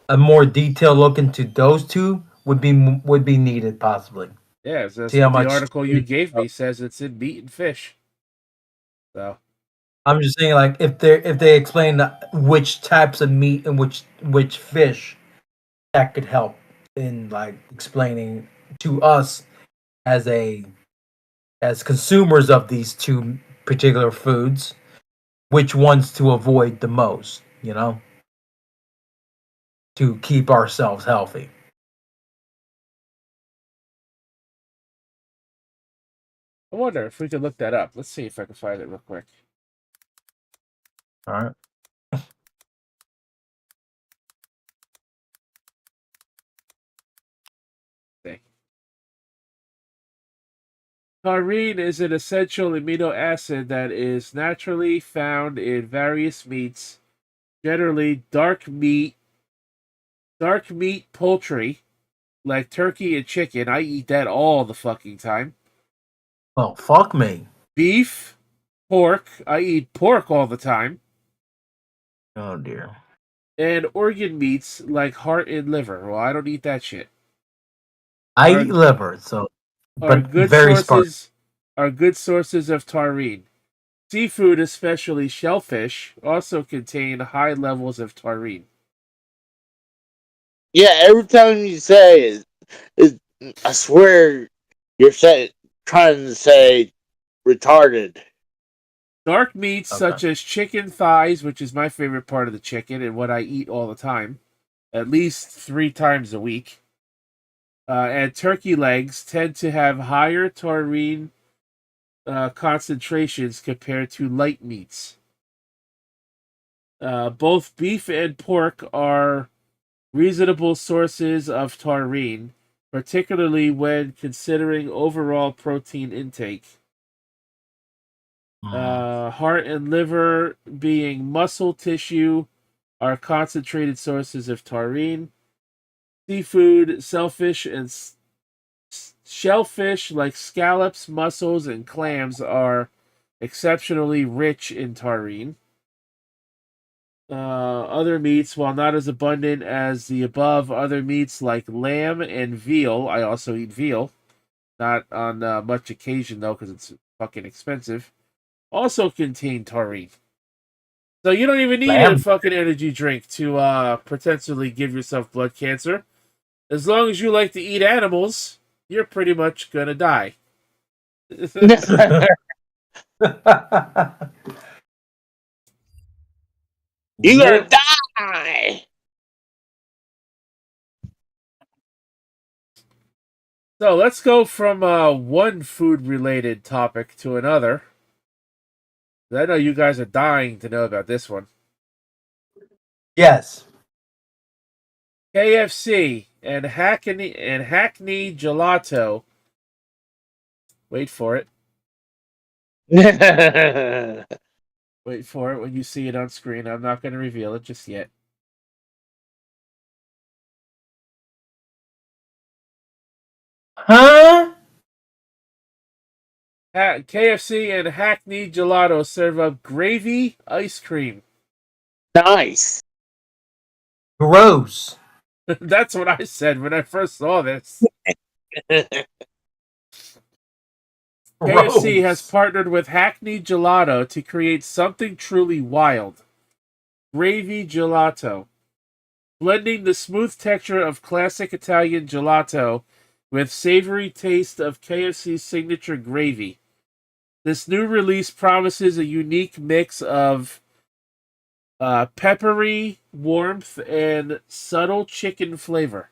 a more detailed look into those two would be needed possibly. Yeah, so See that's how what the much. article you gave me says. It's in meat and fish. So I'm just saying, like if they explain which types of meat and which fish, that could help in like explaining to us as a as consumers of these two particular foods which ones to avoid the most. to keep ourselves healthy. I wonder if we could look that up. Let's see if I can find it real quick. All right. Okay. Taurine is an essential amino acid that is naturally found in various meats, generally dark meat, poultry, like turkey and chicken. I eat that all the fucking time. Well, fuck me. Beef, pork. I eat pork all the time. Oh dear. And organ meats like heart and liver. Well, I don't eat that shit. I Are eat liver, so are but good very sparse. sources are good sources of taurine. Seafood, especially shellfish, also contain high levels of taurine. Yeah, every time you say it, I swear you're trying to say retarded. Dark meats Okay. such as chicken thighs, which is my favorite part of the chicken and what I eat all the time, at least 3 times a week, and turkey legs tend to have higher taurine concentrations compared to light meats. Both beef and pork are reasonable sources of taurine, particularly when considering overall protein intake. Heart and liver, being muscle tissue, are concentrated sources of taurine. Seafood, shellfish like scallops, mussels, and clams are exceptionally rich in taurine. Other meats, while not as abundant as the above, other meats like lamb and veal. I also eat veal, not on much occasion though, because it's fucking expensive. Also contain taurine. So you don't even need a Lamb. fucking energy drink to potentially give yourself blood cancer. As long as you like to eat animals, you're pretty much gonna die. You're gonna Yep. die. So let's go from one food related topic to another. I know you guys are dying to know about this one. Yes. KFC and Hackney Gelato. Wait for it. Wait for it when you see it on screen. I'm not going to reveal it just yet. Huh? KFC and Hackney Gelato serve up gravy ice cream. Nice. Gross. That's what I said when I first saw this. KFC has Gross. partnered with Hackney Gelato to create something truly wild. Gravy Gelato. Blending the smooth texture of classic Italian gelato with savory taste of KFC's signature gravy. This new release promises a unique mix of peppery warmth and subtle chicken flavor.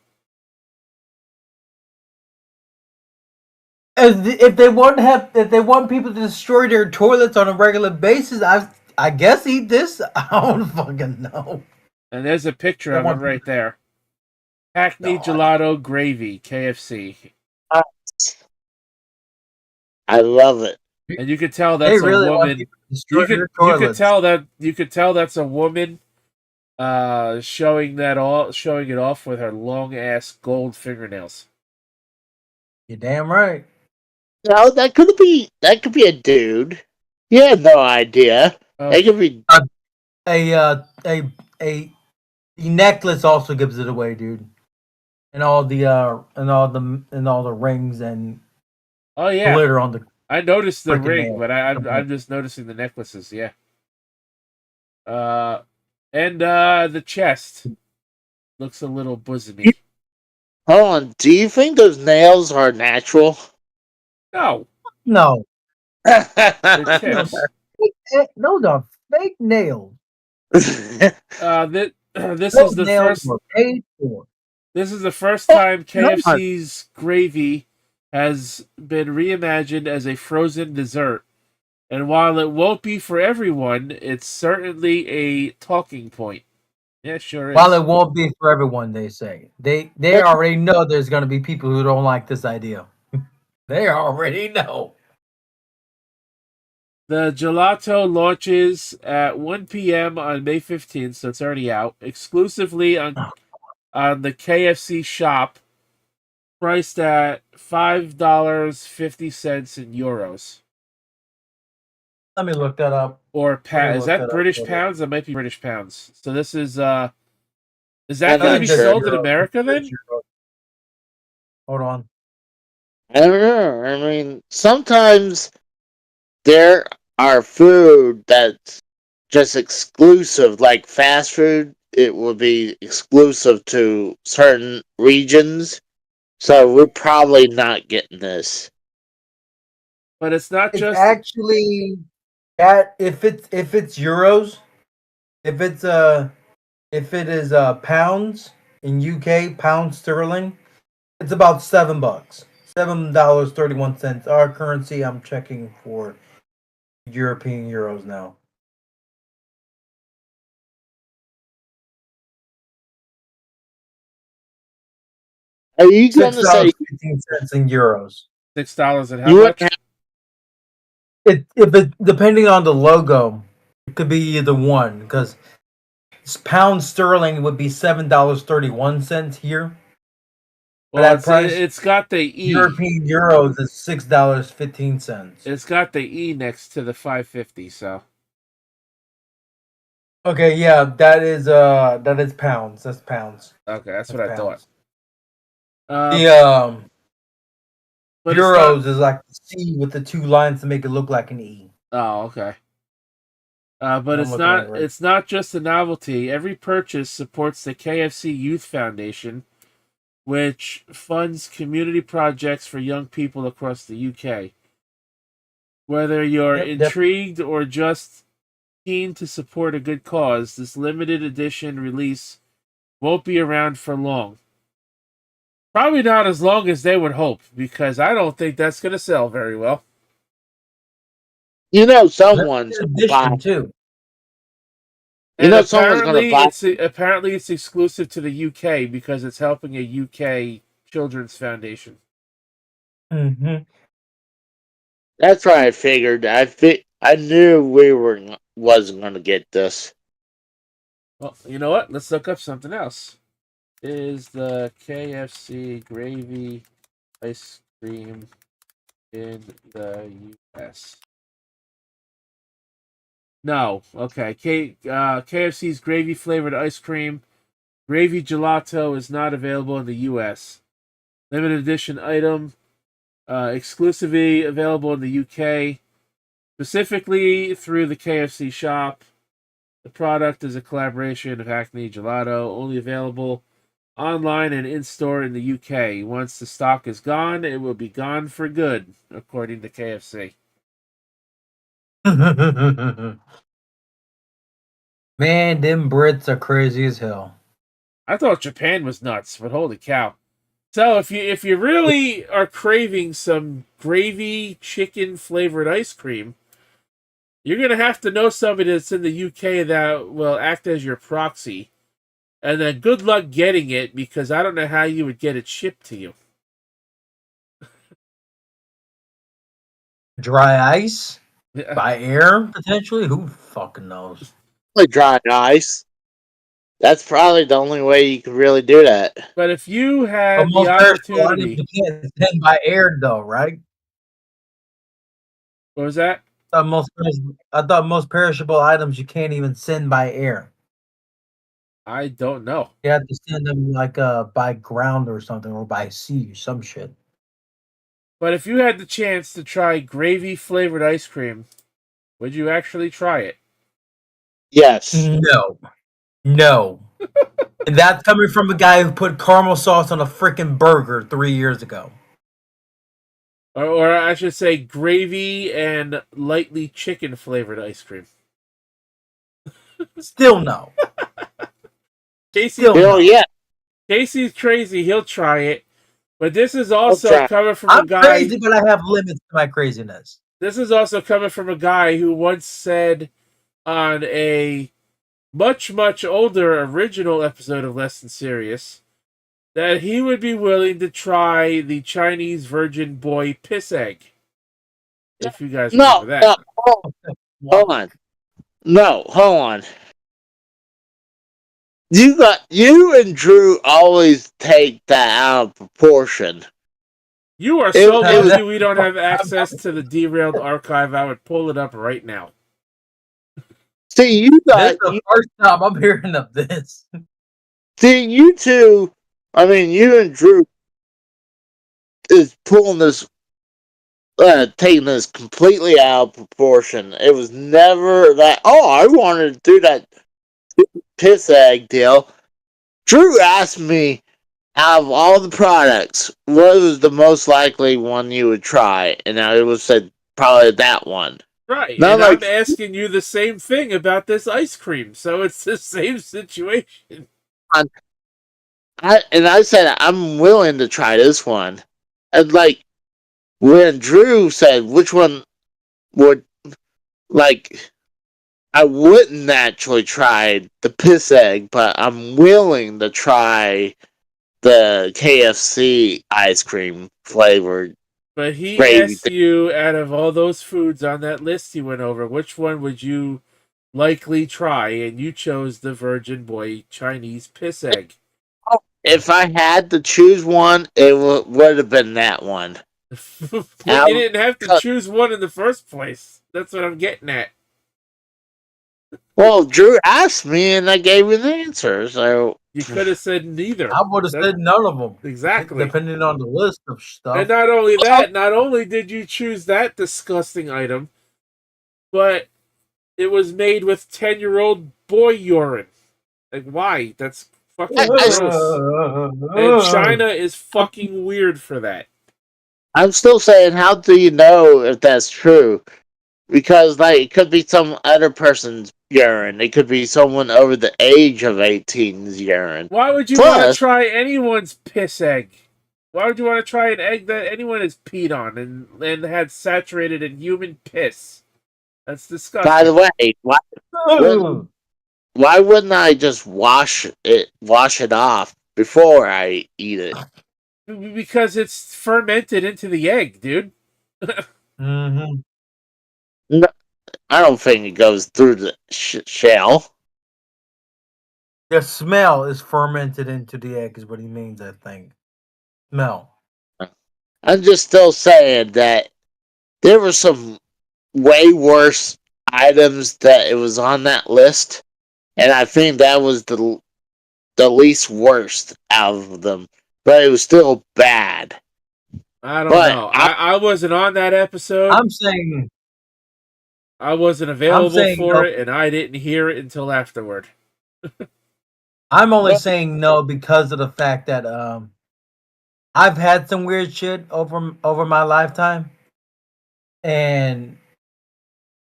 If they want people to destroy their toilets on a regular basis, I guess eat this. I don't fucking know. And there's a picture They of it want right there. Hackney God. Gelato Gravy, KFC. I love it. And you could tell They that's a really want woman. people to destroy their You could toilets. tell that's a woman showing it off with her long ass gold fingernails. You're damn right. No, that could be a dude. You had no idea. That could be. A necklace also gives it away, dude. And all the rings and Oh yeah, glitter on the I noticed the freaking ring, nail. but I'm just noticing the necklaces. Yeah. And the chest looks a little bosomy. Hold on. Do you think those nails are natural? No, No, they're tips. those are fake nails. This is the Toenails first. were paid for. This is the first time God. KFC's gravy has been reimagined as a frozen dessert. And while it won't be for everyone, it's certainly a talking point. Yeah, sure While is. it won't be for everyone, they say they already know there's going to be people who don't like this idea. They already know. The gelato launches at 1 p.m. on May 15th, so it's already out, exclusively on the KFC shop, priced at $5.50 in euros. Let me look that up. Or Let me is look that that up. British pounds? That might be British pounds. So this is that I'm going to not be sure. sold in America then? Hold on. I don't know. I mean, sometimes there are food that's just exclusive, like fast food. It will be exclusive to certain regions. So we're probably not getting this. But it's not It's just. actually at if it's euros, if it's if it is pounds in UK pound sterling, it's about $7. $7.31. Our currency. I'm checking for European euros now. Are you going Six to say dollars 15 cents in euros. $6 and how you wouldn't much? have? If it depending on the logo, it could be either one because pound sterling would be $7.31 here for Well, that price. it's got the E. European euros is $6.15. It's got the E next to the 550. So Okay, yeah, that is pounds. That's pounds. okay, that's That's what I thought. pounds. Uh, The but it's not. euros is like the C with the two lines to make it look like an E. Oh, okay. But And I'm looking at it right. it's not just a novelty. Every purchase supports the KFC Youth Foundation, which funds community projects for young people across the UK. Whether you're Yep. intrigued or just keen to support a good cause, this limited edition release won't be around for long. Probably not as long as they would hope, because I don't think that's going to sell very well. You know, someone's Limited going to buy. edition too. You And know, someone's going to buy. apparently it's exclusive to the UK because it's helping a UK children's foundation. Mm-hmm. That's what I figured. I knew we wasn't going to get this. Well, you know what? Let's look up something else. Is the KFC gravy ice cream in the US? No. Okay. KFC's gravy flavored ice cream, gravy gelato, is not available in the US. Limited edition item, exclusively available in the UK, specifically through the KFC shop. The product is a collaboration of Hackney Gelato, only available online and in store in the UK. Once the stock is gone, it will be gone for good, according to KFC. Man, them Brits are crazy as hell. I thought Japan was nuts, but holy cow. So if you really are craving some gravy chicken flavored ice cream, you're gonna have to know somebody that's in the UK that will act as your proxy. And then good luck getting it because I don't know how you would get it shipped to you. Dry ice by air potentially. Who fucking knows? Probably dry ice. That's probably the only way you could really do that. But if you But had the most perishable items opportunity, you can't send by air, though, right? what was that? I thought most perishable items you can't even send by air. I don't know. You have to send them like by ground or something, or by sea or some shit. But if you had the chance to try gravy flavored ice cream, would you actually try it? Yes. No, no. And that's coming from a guy who put caramel sauce on a freaking burger 3 years ago. Or I should say gravy and lightly chicken flavored ice cream. Still no. Casey, Still no. Yeah. Casey's crazy. He'll try it. But this is I'll also try. coming from a I'm guy. crazy, but I have limits to my craziness. This is also coming from a guy who once said on a much, much older original episode of Less Than Serious that he would be willing to try the Chinese virgin boy piss egg. If you guys remember No, that. no, hold on. No, hold on. You and Drew always take that out of proportion. You are so lucky we don't have access to the derailed archive. I would pull it up right now. See, you This got is the first time I'm hearing of this. see you two. I mean, you and Drew is pulling this, taking this completely out of proportion. It was never that. Oh, I wanted to do that piss egg deal. Drew asked me, out of all the products, what was the most likely one you would try? And I would said probably that one. Right, Not and like I'm asking you the same thing about this ice cream, so it's the same situation. I said I'm willing to try this one, and like when Drew said which one would like. I wouldn't actually try the piss egg, but I'm willing to try the KFC ice cream flavored But he gravy. asked you, out of all those foods on that list he went over, which one would you likely try? And you chose the Virgin Boy Chinese piss egg. If I had to choose one, it would have been that one. But you didn't have to choose one in the first place. That's what I'm getting at. Well, Drew asked me, and I gave him the answer. So You could have said neither. I would have said none of them. Exactly. Depending on the list of stuff. And not only that, not only did you choose that disgusting item, but it was made with 10-year-old boy urine. Like, why? That's fucking gross. And China is fucking weird for that. I'm still saying, how do you know if that's true? Because like it could be some other person's urine. It could be someone over the age of 18's urine. Why would you want to try anyone's piss egg? Why would you want to try an egg that anyone has peed on and had saturated in human piss? That's disgusting. By the way, why wouldn't I just wash it off before I eat it? Because it's fermented into the egg, dude. Mm-hmm. No, I don't think it goes through the shell. The smell is fermented into the egg, is what he means, I think. Smell. I'm just still saying that there were some way worse items that it was on that list, and I think that was the least worst out of them. But it was still bad. I don't know. I wasn't on that episode. I'm saying I wasn't available for it, and I didn't hear it until afterward. I'm only saying no because of the fact that I've had some weird shit over my lifetime, and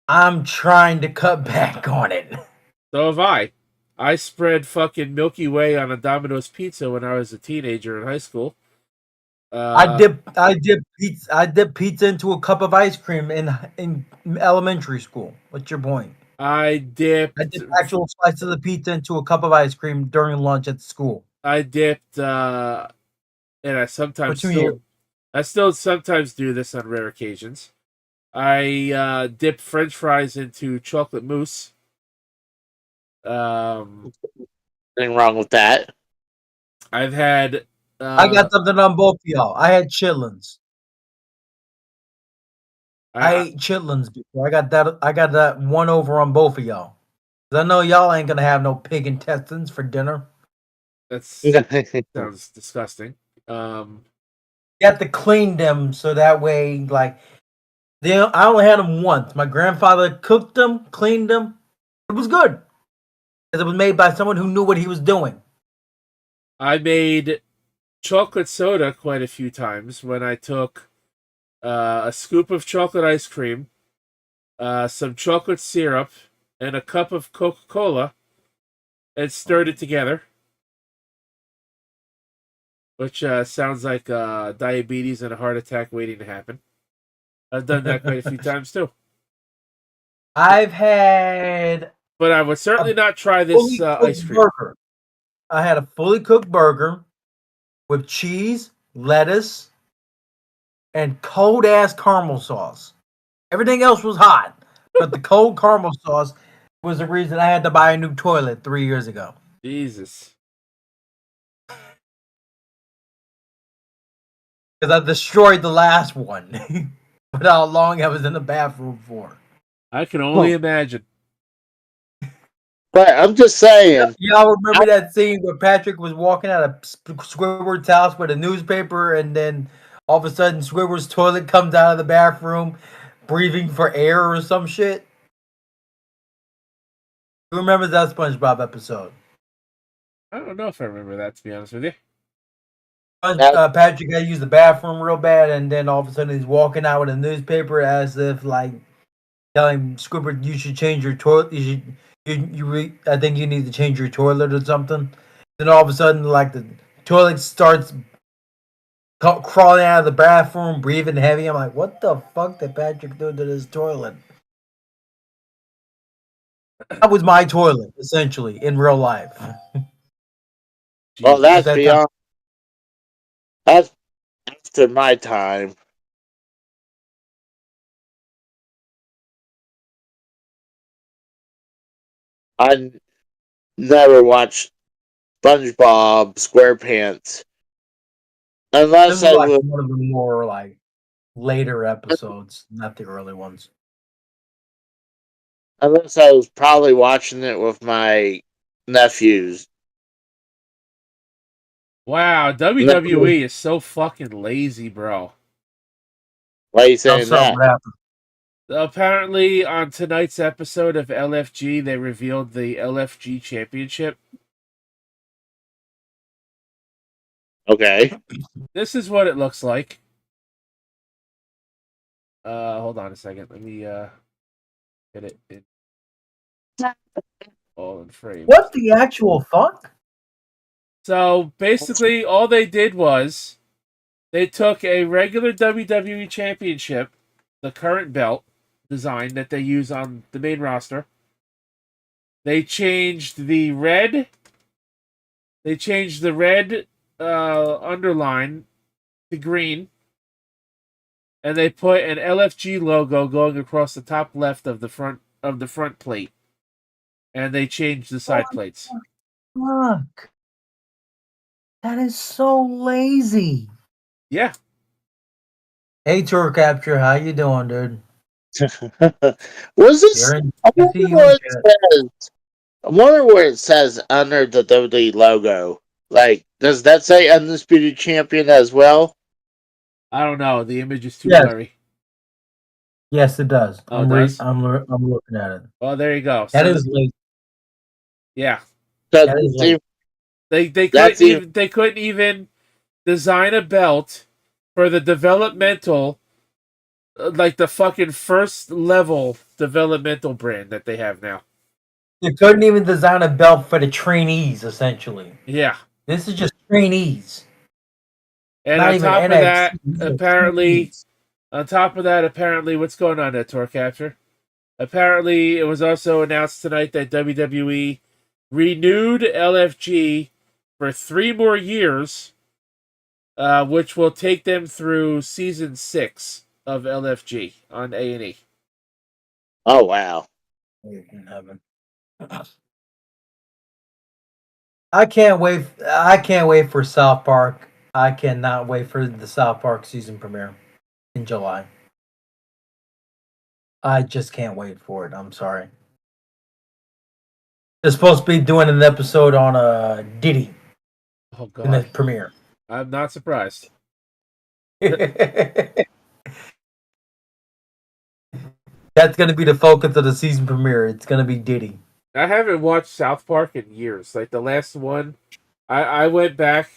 I'm trying to cut back on it. So have I. I spread fucking Milky Way on a Domino's pizza when I was a teenager in high school. I dip pizza into a cup of ice cream in elementary school. What's your point? I dipped actual slices of pizza into a cup of ice cream during lunch at school. I dipped, and I sometimes I still sometimes do this on rare occasions. I dip French fries into chocolate mousse. Nothing wrong with that. I've had. I got something on both of y'all. I had chitlins. I ate chitlins before. I got that one over on both of y'all. I know y'all ain't gonna have no pig intestines for dinner. That sounds disgusting. You have to clean them so that way, like, I only had them once. My grandfather cooked them, cleaned them. It was good because it was made by someone who knew what he was doing. I made chocolate soda quite a few times when I took a scoop of chocolate ice cream, some chocolate syrup, and a cup of Coca-Cola and stirred it together, which sounds like diabetes and a heart attack waiting to happen. I've done that quite a few times too. I've had But I would certainly not try this fully ice cooked cream. burger. I had a fully cooked burger with cheese, lettuce, and cold ass caramel sauce. Everything else was hot, but the cold caramel sauce was the reason I had to buy a new toilet 3 years ago. Jesus. Because I destroyed the last one. But how long I was in the bathroom for. I can only imagine. But I'm just saying. Y'all remember that scene where Patrick was walking out of Squidward's house with a newspaper, and then all of a sudden Squidward's toilet comes out of the bathroom, breathing for air or some shit? Who remembers that SpongeBob episode? I don't know if I remember that, to be honest with you. Patrick had to use the bathroom real bad, and then all of a sudden he's walking out with a newspaper as if like telling Squidward, "You should change your toilet. I think you need to change your toilet or something." Then all of a sudden, like the toilet starts crawling out of the bathroom, breathing heavy. I'm like, "What the fuck did Patrick do to this toilet?" That was my toilet, essentially, in real life. Well, that's that beyond. That's after my time. I never watched SpongeBob SquarePants This unless is I like was one of the more like later episodes, not the early ones. probably watching it with my nephews. Wow, WWE is so fucking lazy, bro. Why are you saying that? What happened? Apparently, on tonight's episode of LFG, they revealed the LFG Championship. Okay. This is what it looks like. Hold on a second. Let me get it in all in frames. What the actual fuck? So basically, all they did was they took a regular WWE Championship, the current belt design that they use on the main roster. They changed the red. They changed the red underline to green, and they put an LFG logo going across the top left of the front plate, and they changed the side plates. Fuck. That is so lazy. Yeah. Hey, Tour Capture, how you doing, dude? Was this? You're in. I I wonder see you what in it chat. says. I wonder what it says under the WWE logo. Like, does that say Undisputed Champion as well? I don't know. The image is too Yes. blurry. Yes, it does. Oh, it does? I'm looking at it. Well, there you go. That is lazy. Yeah. So That is see, They couldn't even design a belt for the developmental, like the fucking first level developmental brand that they have now. They couldn't even design a belt for the trainees, essentially. Yeah. This is just trainees. And Not on even top of NXT. that, These are apparently, trainees. what's going on there, Tour Capture? Apparently, it was also announced tonight that WWE renewed LFG for 3 more years, which will take them through season 6 of LFG on A&E. oh wow. In heaven. I can't wait. I can't wait for South Park. I cannot wait for the South Park season premiere in July. I just can't wait for it. I'm sorry. They're supposed to be doing an episode on Diddy Oh, in the God. premiere. I'm not surprised. That's going to be the focus of the season premiere. It's going to be Diddy. I haven't watched South Park in years. Like, the last one, I went back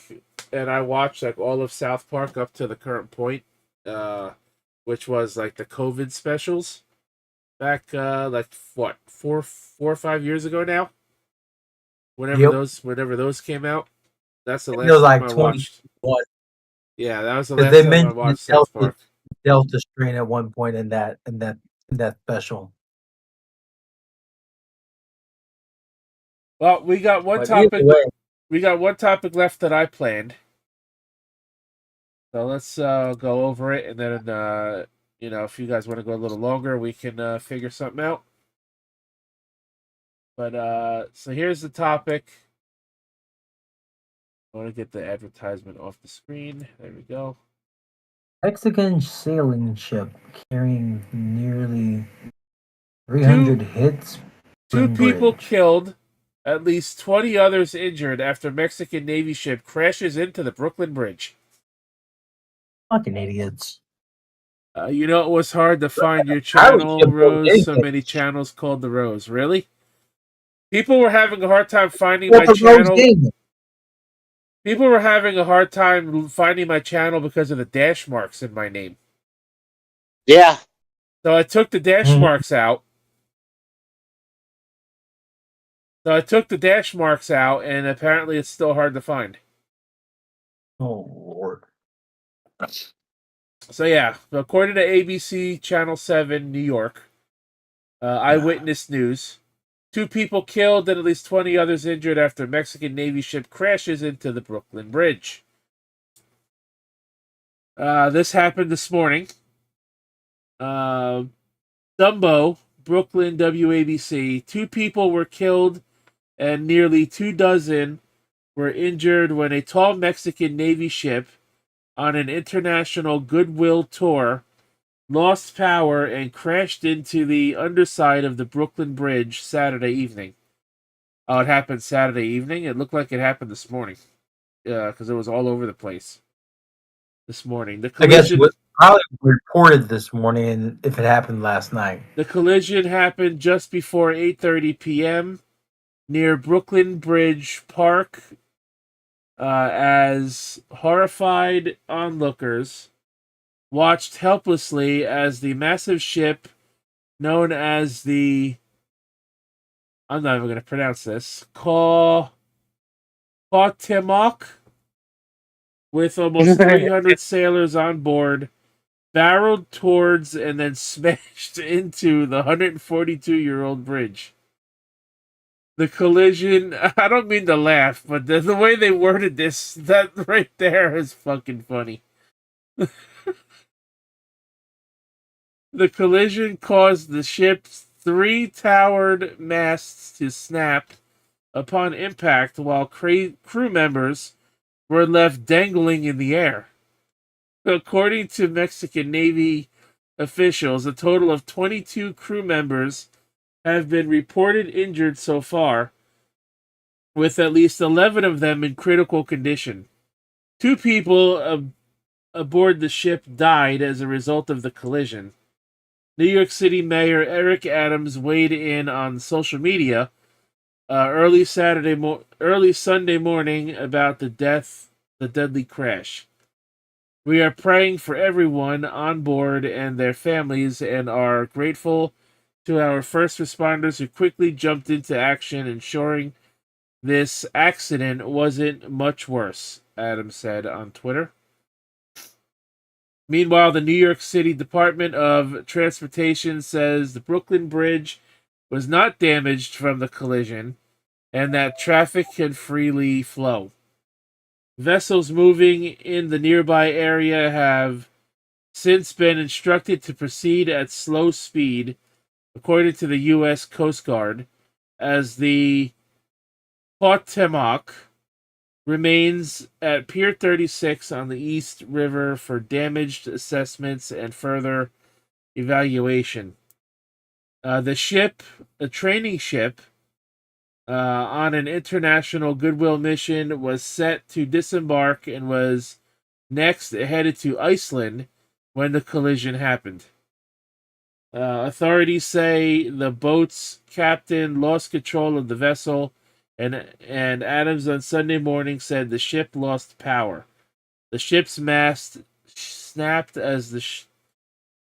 and I watched, like, all of South Park up to the current point, which was, like, the COVID specials. back like what 4 or 5 years ago now. Yep. Whenever those came out, that's the It was last time like I watched. 21. Yeah, that was the Because last they time I mentioned the watched South Park. Delta strain at one point in that special. Well, we got one But either topic. way, We got one topic left that I planned. So let's go over it, and then if you guys want to go a little longer, we can figure something out. But so here's the topic. I want to get the advertisement off the screen. There we go. Mexican sailing ship carrying nearly 300 Two hits two Brooklyn people Bridge. killed, at least 20 others injured after Mexican Navy ship crashes into the Brooklyn Bridge. Fucking idiots. You know it was hard to find your Pirate channel, ship don't Rose. So anything. many channels called the Rose. Really? People were having a hard time finding What my the Rose channel. Gaming? People were having a hard time finding my channel because of the dash marks in my name. Yeah. So I took the dash marks out. And apparently it's still hard to find. Oh Lord. So yeah, according to ABC Channel 7 New York, Eyewitness News, 2 people killed and at least 20 others injured after Mexican Navy ship crashes into the Brooklyn Bridge. This happened this morning. Dumbo, Brooklyn, WABC. 2 people were killed and nearly 24 were injured when a tall Mexican Navy ship on an international goodwill tour lost power and crashed into the underside of the Brooklyn Bridge Saturday evening. Oh, it happened Saturday evening? It looked like it happened this morning. Because it was all over the place this morning. I guess it was probably reported this morning if it happened last night. The collision happened just before 8:30 p.m. near Brooklyn Bridge Park, as horrified onlookers watched helplessly as the massive ship known as the, I'm not even going to pronounce this, Cuauhtemoc, with almost 300 sailors on board, barreled towards and then smashed into the 142-year-old bridge. The collision, I don't mean to laugh, but the way they worded this, that right there is fucking funny. The collision caused the ship's 3 towered masts to snap upon impact, while crew members were left dangling in the air. According to Mexican Navy officials, a total of 22 crew members have been reported injured so far, with at least 11 of them in critical condition. 2 people aboard the ship died as a result of the collision. New York City Mayor Eric Adams weighed in on social media early Sunday morning about the deadly crash. We are praying for everyone on board and their families, and are grateful to our first responders who quickly jumped into action, ensuring this accident wasn't much worse, Adams said on Twitter. Meanwhile, the New York City Department of Transportation says the Brooklyn Bridge was not damaged from the collision and that traffic can freely flow. Vessels moving in the nearby area have since been instructed to proceed at slow speed, according to the U.S. Coast Guard, as the Cuauhtemoc remains at Pier 36 on the East River for damaged assessments and further evaluation. The ship, a training ship on an international goodwill mission, was set to disembark and was next headed to Iceland when the collision happened. Authorities say the boat's captain lost control of the vessel, and Adams on Sunday morning said the ship lost power. The ship's mast snapped as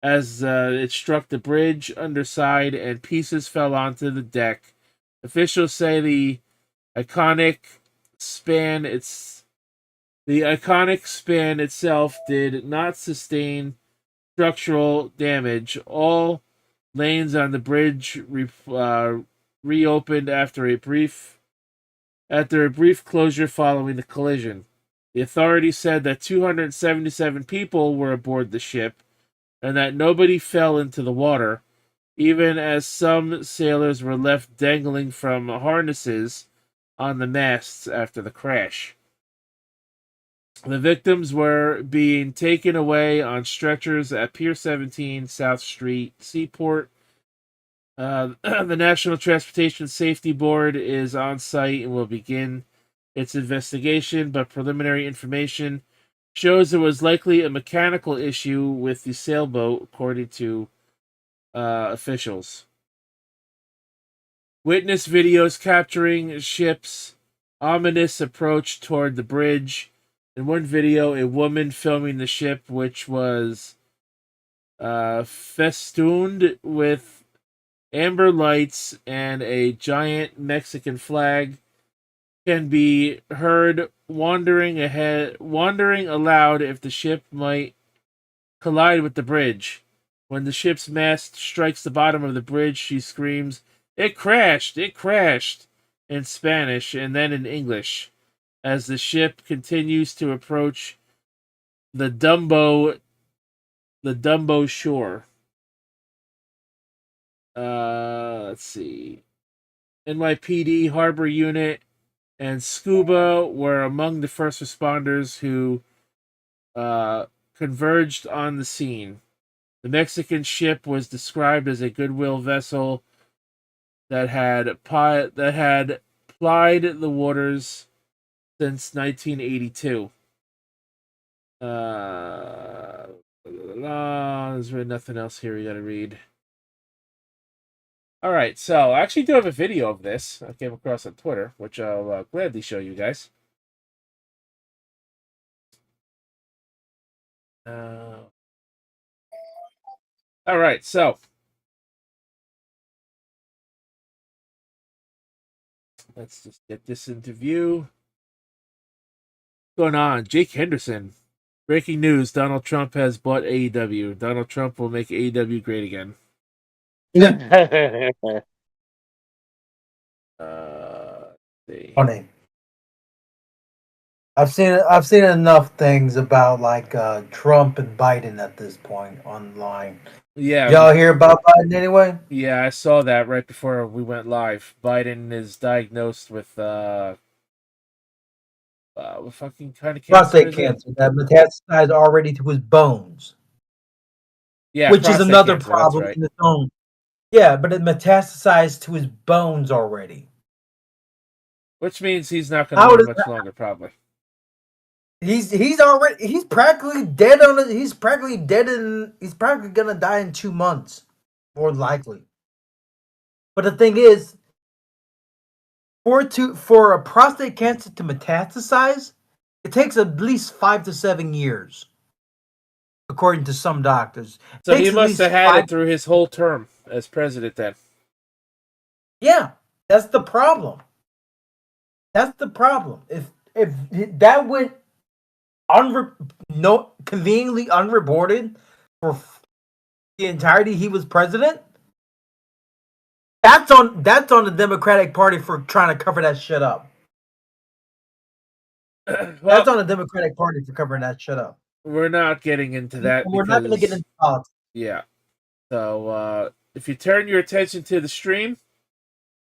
as it struck the bridge underside and pieces fell onto the deck. Officials say iconic the iconic span itself did not sustain structural damage. All lanes on the bridge reopened after a brief closure following the collision. The authorities said that 277 people were aboard the ship and that nobody fell into the water, even as some sailors were left dangling from harnesses on the masts after the crash. The victims were being taken away on stretchers at Pier 17, South Street, Seaport. The National Transportation Safety Board is on site and will begin its investigation, but preliminary information shows it was likely a mechanical issue with the sailboat, according to officials. Witness videos capturing ship's ominous approach toward the bridge. In one video, a woman filming the ship, which was festooned with amber lights and a giant Mexican flag, can be heard wondering aloud if the ship might collide with the bridge. When the ship's mast strikes the bottom of the bridge, she screams, "It crashed! It crashed!" in Spanish and then in English, as the ship continues to approach the Dumbo shore. Let's see. NYPD Harbor Unit and Scuba were among the first responders who converged on the scene. The Mexican ship was described as a goodwill vessel that had plied the waters since 1982. There's really nothing else here we gotta read. Alright, so I actually do have a video of this I came across on Twitter, which I'll gladly show you guys. Alright, so let's just get this into view. What's going on? Jake Henderson. Breaking news, Donald Trump has bought AEW. Donald Trump will make AEW great again. Funny. I've seen enough things about like Trump and Biden at this point online. Yeah. Y'all hear about Biden anyway? Yeah, I saw that right before we went live. Biden is diagnosed with what fucking kind of cancer? Prostate cancer that metastasized already to his bones. Yeah, which is another cancer, problem right. in its own. Yeah, but it metastasized to his bones already. Which means he's not going to live much longer, probably. He's practically dead on it. He's practically gonna die in 2 months, more likely. But the thing is, for a prostate cancer to metastasize, it takes at least 5 to 7 years, according to some doctors. So he must have had it through his whole term as president then. Yeah, that's the problem. That's the problem. If that went conveniently unreported for the entirety he was president, that's on the Democratic Party for trying to cover that shit up. That's on the Democratic Party for covering that shit up. We're not getting into that. We're not going to get into politics. Yeah. So if you turn your attention to the stream,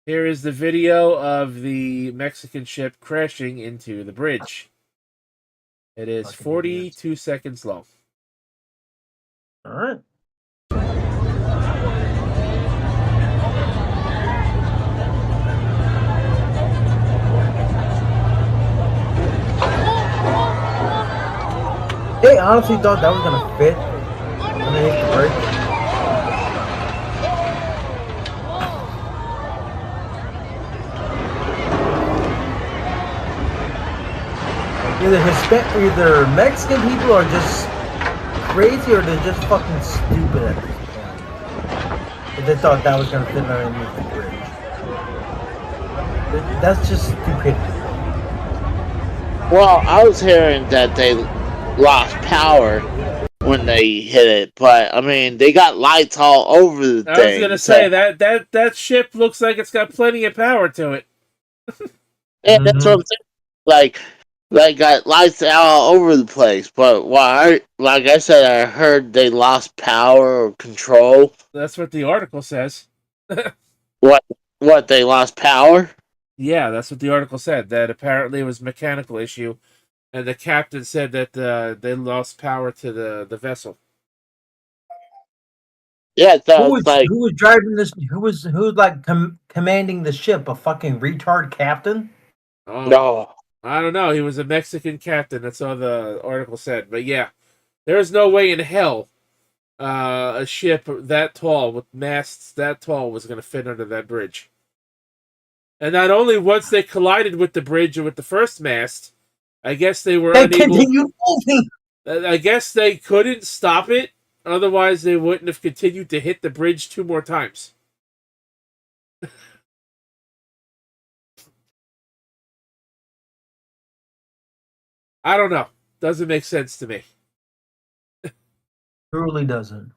here is the video of the Mexican ship crashing into the bridge. It is 42 seconds long. All right. They honestly thought that was going to fit underneath the bridge. Either Mexican people are just crazy or they're just fucking stupid at this point? If they thought that was gonna fit underneath the bridge. That's just stupidity. Well, I was hearing that they lost power when they hit it, but I mean, they got lights all over the thing. I was gonna say that ship looks like it's got plenty of power to it. Yeah, that's what I'm saying. Like got lights all over the place. But like I said, I heard they lost power or control. That's what the article says. What they lost power? Yeah, that's what the article said. That apparently it was a mechanical issue, and the captain said that they lost power to the vessel. Yeah, so it's like who was driving this? Who was like commanding the ship? A fucking retard captain? Oh, no. I don't know. He was a Mexican captain. That's all the article said. But yeah, there's no way in hell a ship that tall with masts that tall was going to fit under that bridge. And not only once they collided with the bridge and with the first mast, I guess they were unable. Continued moving. I guess they couldn't stop it. Otherwise, they wouldn't have continued to hit the bridge 2 more times. I don't know. Doesn't make sense to me. Truly doesn't.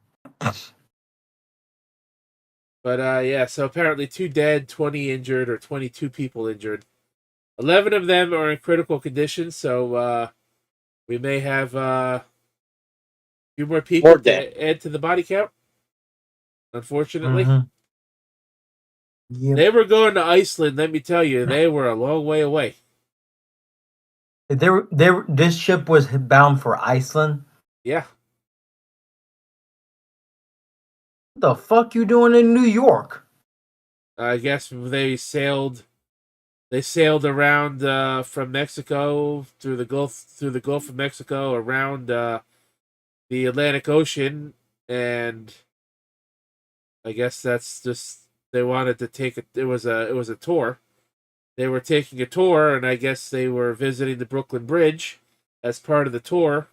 But yeah, so apparently 2 dead, 20 injured, or 22 people injured. 11 of them are in critical condition, so we may have a few more people to add to the body count. Unfortunately. Mm-hmm. Yep. They were going to Iceland, let me tell you. They were a long way away. This ship was bound for Iceland? Yeah. What the fuck you doing in New York? I guess they sailed around from Mexico through the Gulf of Mexico around the Atlantic Ocean, and I guess that's just they wanted to take it. It was a tour. They were taking a tour, and I guess they were visiting the Brooklyn Bridge as part of the tour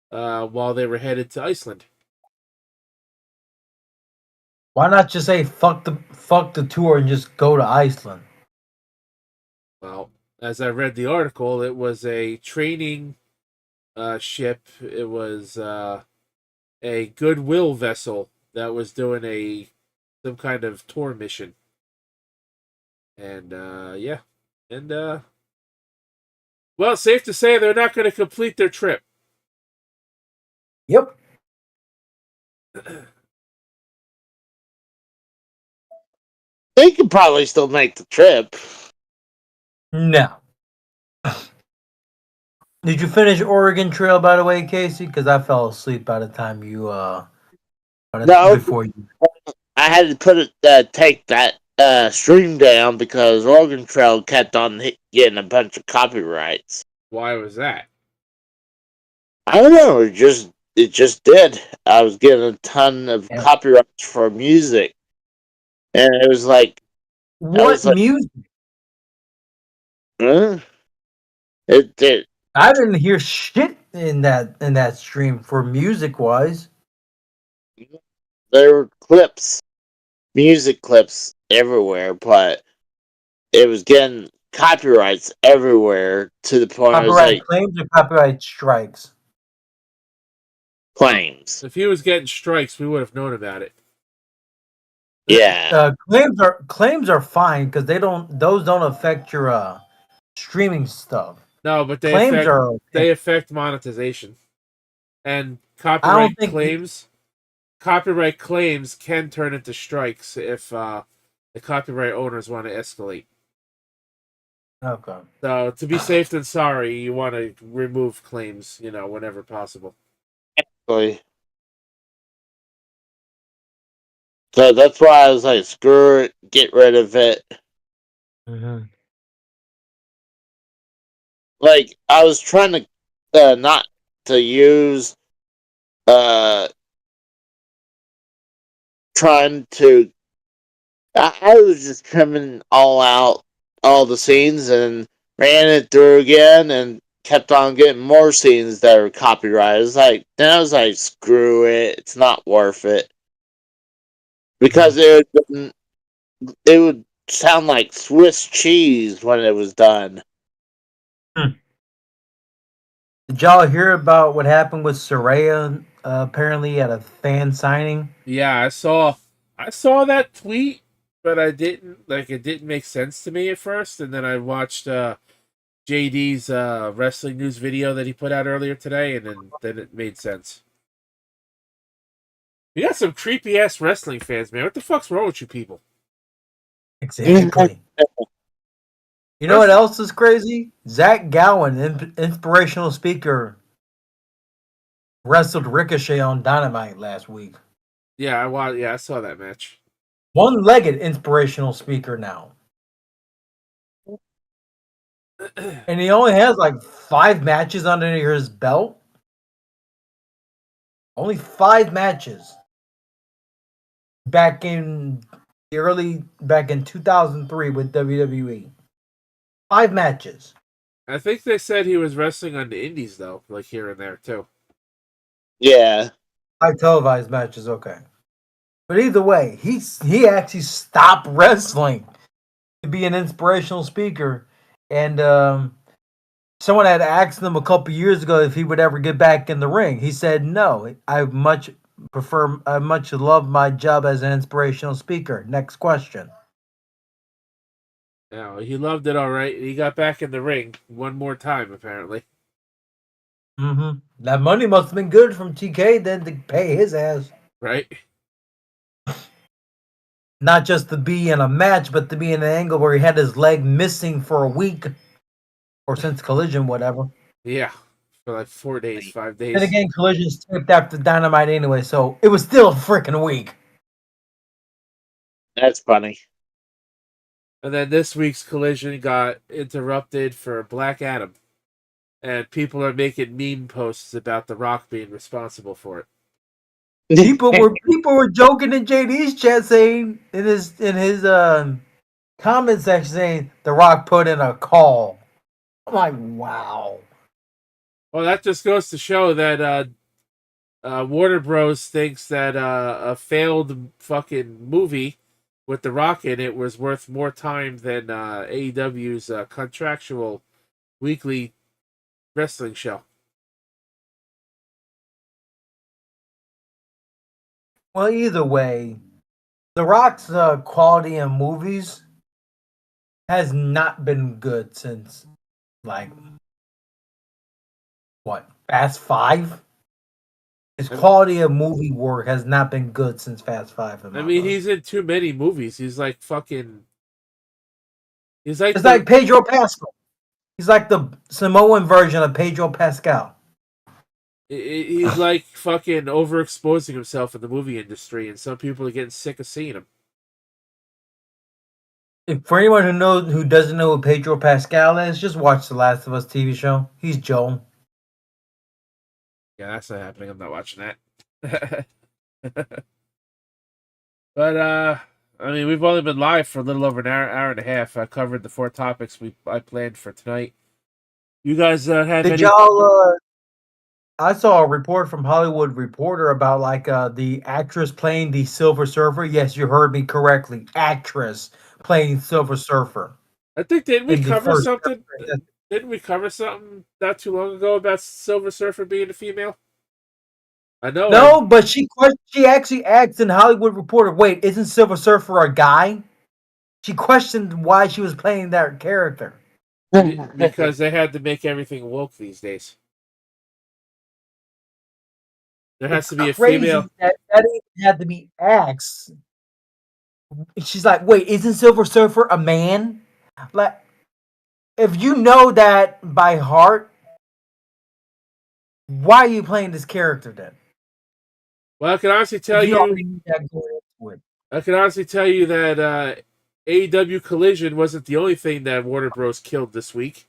while they were headed to Iceland. Why not just say fuck the tour and just go to Iceland? Well, as I read the article, it was a training ship. It was a goodwill vessel that was doing some kind of tour mission. And yeah, and well, safe to say they're not going to complete their trip. Yep. They could probably still make the trip. No. Did you finish Oregon Trail, by the way, Casey? Because I fell asleep by the time you no. Before you. I had to put it take that stream down because Oregon Trail kept on getting a bunch of copyrights. Why was that? I don't know. It just did. I was getting a ton of copyrights for music, and it was like, what music? It did. I didn't hear shit in that stream for music wise. There were music clips everywhere, but it was getting copyrights everywhere to the point Copyright claims or copyright strikes? Claims. If he was getting strikes, we would have known about it. Yeah. Claims are fine because those don't affect your streaming stuff. No, but they affect monetization. And copyright claims can turn into strikes if the copyright owners want to escalate. Okay. So to be safe than sorry, you want to remove claims, whenever possible. Exactly. So that's why I was like, screw it, get rid of it. Mm-hmm. Like, I was trying to not to use trying to I was just trimming all the scenes and ran it through again and kept on getting more scenes that are copyrighted. Then I was like, screw it, it's not worth it because it would sound like Swiss cheese when it was done. Did y'all hear about what happened with Soraya? Apparently at a fan signing. Yeah, I saw that tweet, but I didn't like it. Didn't make sense to me at first, and then I watched JD's wrestling news video that he put out earlier today, and then it made sense. You got some creepy ass wrestling fans, man. What the fuck's wrong with you people? Exactly. You know what else is crazy? Zach Gowen, inspirational speaker, wrestled Ricochet on Dynamite last week. Yeah, I saw that match. One-legged inspirational speaker now. And he only has like 5 matches under his belt. Only 5 matches. Back in 2003 with WWE. 5 matches. I think they said he was wrestling on the indies though, like here and there too. Yeah. 5 televised matches, okay. But either way, he actually stopped wrestling to be an inspirational speaker. And someone had asked him a couple years ago if he would ever get back in the ring. He said no. I much love my job as an inspirational speaker. Next question. Yeah, he loved it all right. He got back in the ring one more time apparently. Mm-hmm. That money must have been good from TK then to pay his ass. Right? Not just to be in a match, but to be in an angle where he had his leg missing for a week. Or since Collision, whatever. Yeah. For like 4 days, 5 days. And again, Collision's taped after Dynamite anyway, so it was still a freaking week. That's funny. And then this week's Collision got interrupted for Black Adam. And people are making meme posts about The Rock being responsible for it. People were joking in JD's chat saying in his comment section saying The Rock put in a call. I'm like, wow. Well, that just goes to show that Warner Bros. Thinks that a failed fucking movie with The Rock in it was worth more time than AEW's contractual weekly wrestling show. Well, either way, The Rock's quality in movies has not been good since, like, what, Fast 5? His quality of movie work has not been good since Fast 5. I mean, he's in too many movies. He's like fucking. He's like. It's like Pedro Pascal. He's like the Samoan version of Pedro Pascal. He's like fucking overexposing himself in the movie industry, and some people are getting sick of seeing him. For anyone who doesn't know who Pedro Pascal is, just watch the Last of Us TV show. He's Joel. Yeah, that's not happening. I'm not watching that. But I mean, we've only been live for a little over an hour and a half. I covered the 4 topics I planned for tonight. You guys had Did any? y'all? I saw a report from Hollywood Reporter about like the actress playing the Silver Surfer. Yes, you heard me correctly. Actress playing Silver Surfer. I think didn't we cover something? Episode. Didn't we cover something not too long ago about Silver Surfer being a female? I know. No, but she actually asked in Hollywood Reporter, wait, isn't Silver Surfer a guy? She questioned why she was playing that character. Because they had to make everything woke these days. There has to be a female. That even had to be asked. She's like, wait, isn't Silver Surfer a man? Like, if you know that by heart, why are you playing this character then? Well, I can honestly tell you. I can honestly tell you that AEW Collision wasn't the only thing that Warner Bros. Killed this week.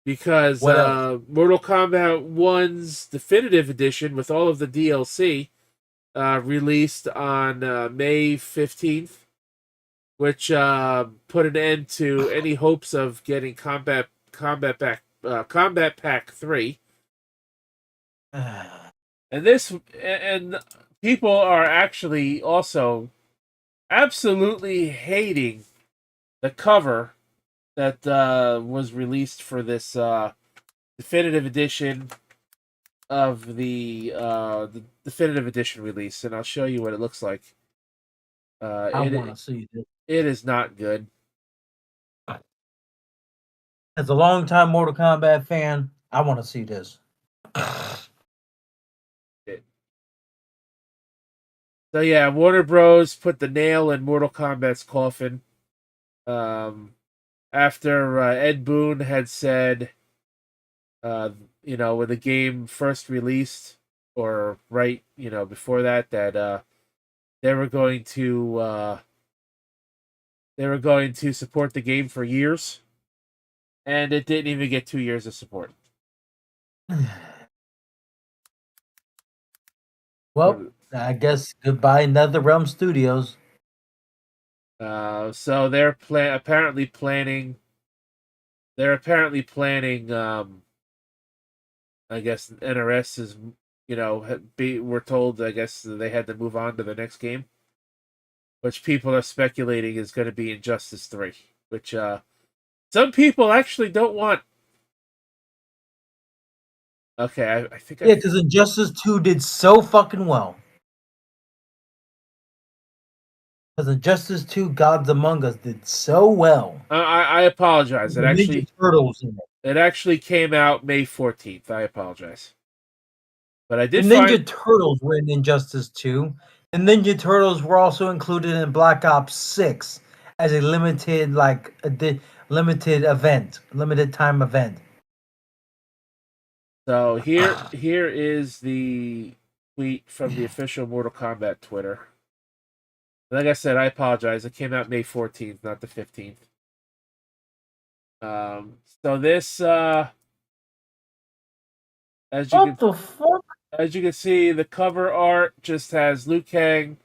Because Mortal Kombat 1's Definitive Edition with all of the DLC released on May 15th, which put an end to any hopes of getting combat Combat Pack 3. And people are actually also absolutely hating the cover that was released for this definitive edition of the definitive edition release, and I'll show you what it looks like. I want to see this. It is not good. As a longtime Mortal Kombat fan, I want to see this. So yeah, Warner Bros. Put the nail in Mortal Kombat's coffin. After Ed Boon had said, when the game first released, or before that, that they were going to support the game for years, and it didn't even get 2 years of support. Well, I guess goodbye NetherRealm Studios. So they're apparently planning. I guess NRS is, we're told. I guess they had to move on to the next game, which people are speculating is going to be Injustice 3, which some people actually don't want. Okay, I think. Yeah, because Injustice 2 did so fucking well. Because Injustice 2 Gods Among Us did so well. I apologize. The Ninja Turtles in it. It actually came out May 14th. I apologize. But I did The Ninja Turtles were in Injustice 2. The Ninja Turtles were also included in Black Ops 6 as a limited time event. So here is the tweet from the official Mortal Kombat Twitter. Like I said, I apologize. It came out May 14th, not the 15th. So this as you can see, the cover art just has Liu Kang,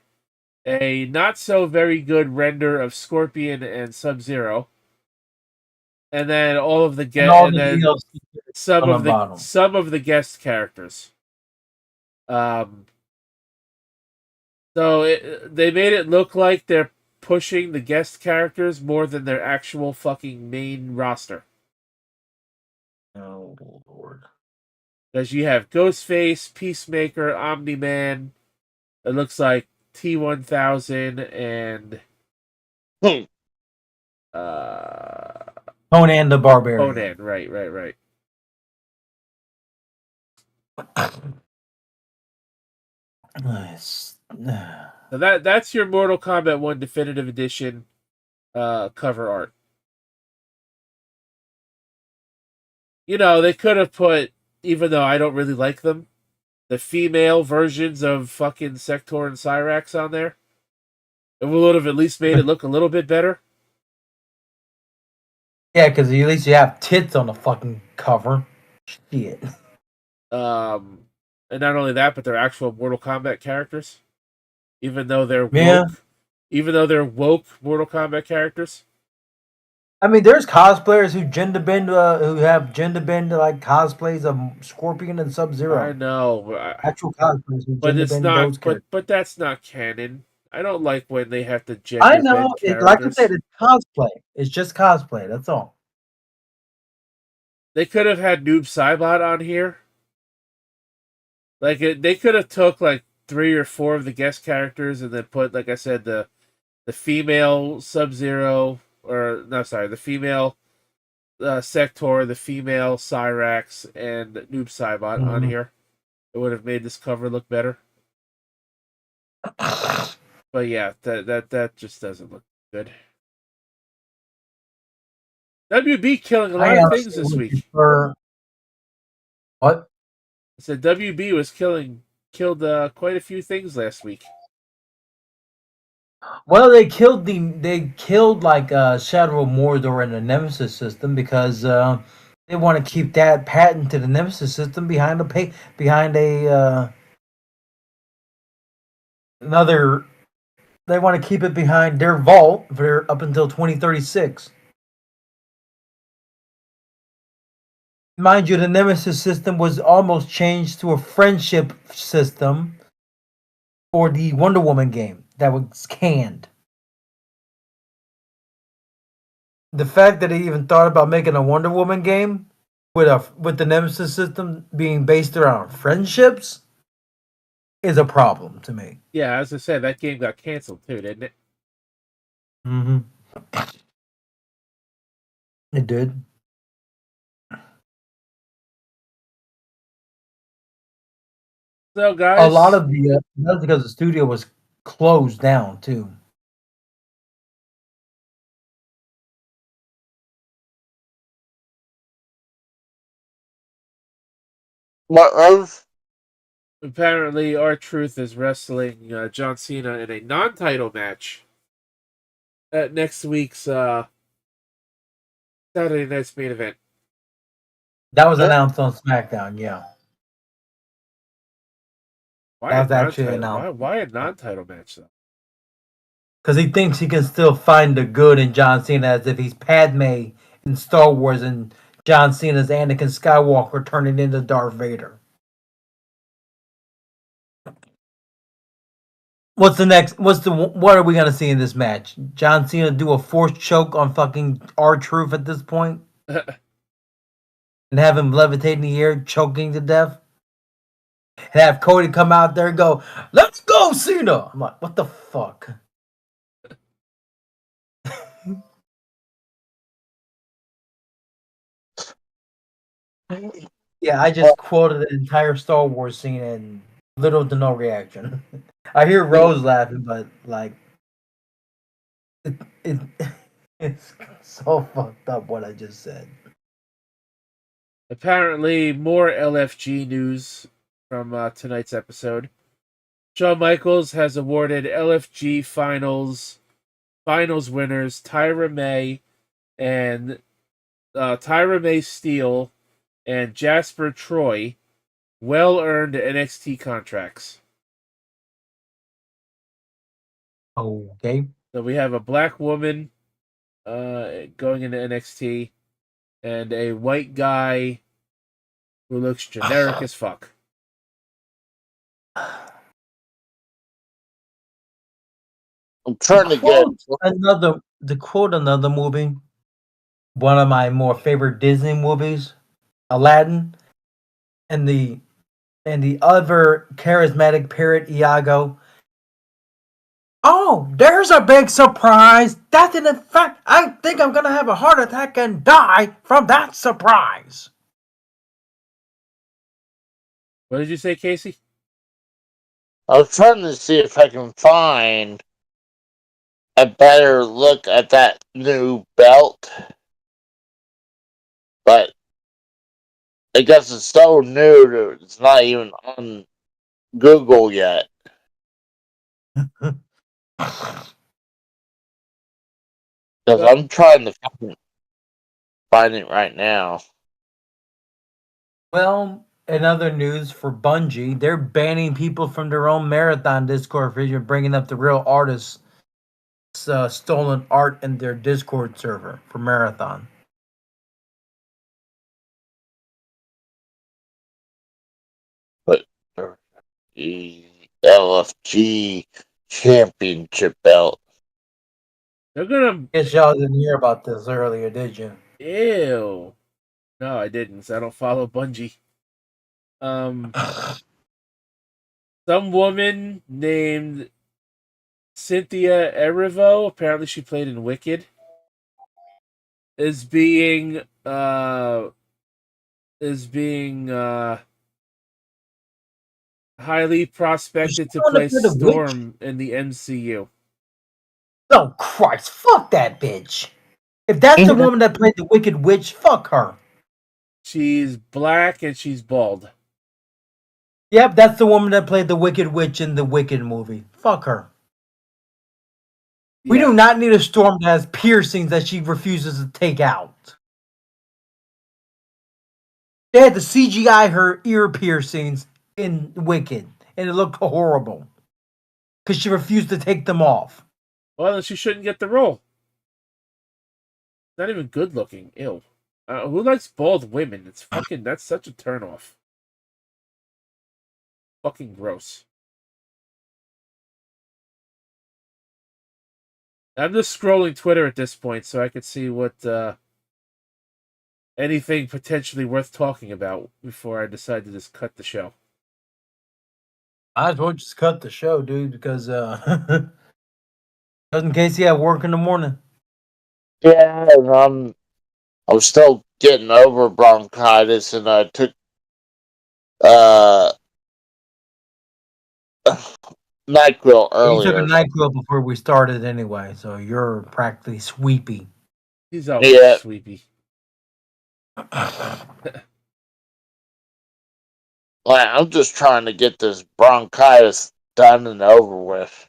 a not so very good render of Scorpion and Sub-Zero, and then all of the some of the guest characters. So they made it look like they're pushing the guest characters more than their actual fucking main roster. Oh Lord! Because you have Ghostface, Peacemaker, Omni-Man. It looks like T-1000 and Conan the Barbarian. Conan, right. Nice. So that's your Mortal Kombat 1 Definitive Edition cover art. They could have put, even though I don't really like them, the female versions of fucking Sector and Cyrax on there. It would have at least made it look a little bit better. Yeah, because at least you have tits on the fucking cover. Shit. And not only that, but they're actual Mortal Kombat characters. Even though they're woke. Even though they're woke Mortal Kombat characters. I mean, there's cosplayers who have gender bend like cosplays of Scorpion and Sub-Zero. I know. Actual cosplayers who but it's bend not. those characters. But that's not canon. I don't like when they have to gender I know. bend Like I said, it's cosplay. It's just cosplay. That's all. They could have had Noob Saibot on here. Like they could have took like 3 or 4 of the guest characters and then put, like I said, the female Sub-Zero, or no, sorry, the female Sector, the female Cyrax, and Noob Saibot on here. It would have made this cover look better. But yeah, that just doesn't look good. WB killing a lot of things this week. What? I said WB was killed quite a few things last week. Well, they killed like Shadow of Mordor and the Nemesis system because they want to keep that patent to the Nemesis system behind another. They want to keep it behind their vault for up until 2036. mind you, the Nemesis system was almost changed to a friendship system for the Wonder Woman game that was canned. The fact that they even thought about making a Wonder Woman game with the Nemesis system being based around friendships is a problem to me. Yeah, as I said, that game got canceled too, didn't it? Mm-hmm. It did. So, A lot guys, of that's because the studio was closed down too. What was? apparently R-Truth is wrestling John Cena in a non-title match at next week's Saturday night's main event. That was announced on SmackDown. Yeah, Why that a was actually non-title? announced Why a non-title match though? because he thinks he can still find the good in John Cena, as if he's Padme in Star Wars and John Cena's Anakin Skywalker turning into Darth Vader. What's the next? What are we gonna see in this match? John Cena do a forced choke on fucking R-Truth at this point and have him levitate in the air, choking to death. And have Cody come out there and go, "Let's go, Cena." I'm like, what the fuck? Yeah, I just quoted the entire Star Wars scene and little to no reaction. I hear Rose laughing, but like, it it's so fucked up what I just said. Apparently, more LFG news from tonight's episode. Shawn Michaels has awarded LFG finals winners Tyra May and Tyra May Steele and Jasper Troy well-earned NXT contracts. Okay. So we have a black woman going into NXT and a white guy who looks generic as fuck. I'm trying to get. To quote another movie, one of my more favorite Disney movies, Aladdin, and the other charismatic parrot Iago. Oh, there's a big surprise. That in fact, I think I'm gonna have a heart attack and die from that surprise. What did you say, Casey? I was trying to see if I can find a better look at that new belt, but I guess it's so new that it's not even on Google yet. Because I'm trying to find it right now. Well, in other news for Bungie, they're banning people from their own Marathon Discord for even bringing up the real artists' stolen art in their Discord server for Marathon. But the LFG Championship belt. They're gonna. Guess y'all didn't hear about this earlier, did you? Ew. No, I didn't. I don't follow Bungie. Some woman named Cynthia Erivo, apparently she played in Wicked, is being highly prospected to play Storm in the MCU. Oh Christ! Fuck that bitch. If that's the woman that played the Wicked Witch, fuck her. She's black and she's bald. Yep, that's the woman that played the Wicked Witch in the Wicked movie. Fuck her. We Yeah. do not need a Storm that has piercings that she refuses to take out. They had to CGI her ear piercings in Wicked, and it looked horrible because she refused to take them off. Well, then she shouldn't get the role. Not even good looking. Ew. Who likes bald women? It's fucking. That's such a turnoff. Fucking gross. I'm just scrolling Twitter at this point so I could see what anything potentially worth talking about before I decide to just cut the show. I as well just cut the show, dude, because just in case you have work in the morning. Yeah, and I'm still getting over bronchitis, and I took uh NyQuil You took a earlier. NyQuil before we started anyway, so you're practically sweepy. He's always Yeah, sleepy. like I'm just trying to get this bronchitis done and over with.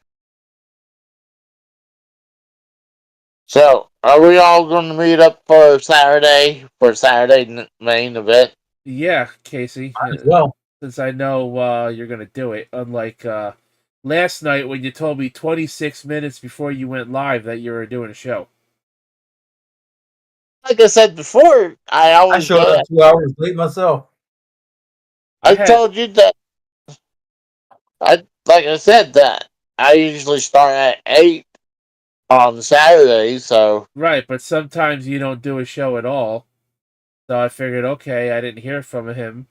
So, are we all going to meet up for Saturday main event? Yeah, Casey. As well. Since I know you're gonna do it, unlike last night when you told me 26 minutes before you went live that you were doing a show. Like I said before, I I always showed go. up 2 hours late myself. I I had told you that I said that I usually start at 8 on Saturday. So right, but sometimes you don't do a show at all. So I figured, okay, I didn't hear from him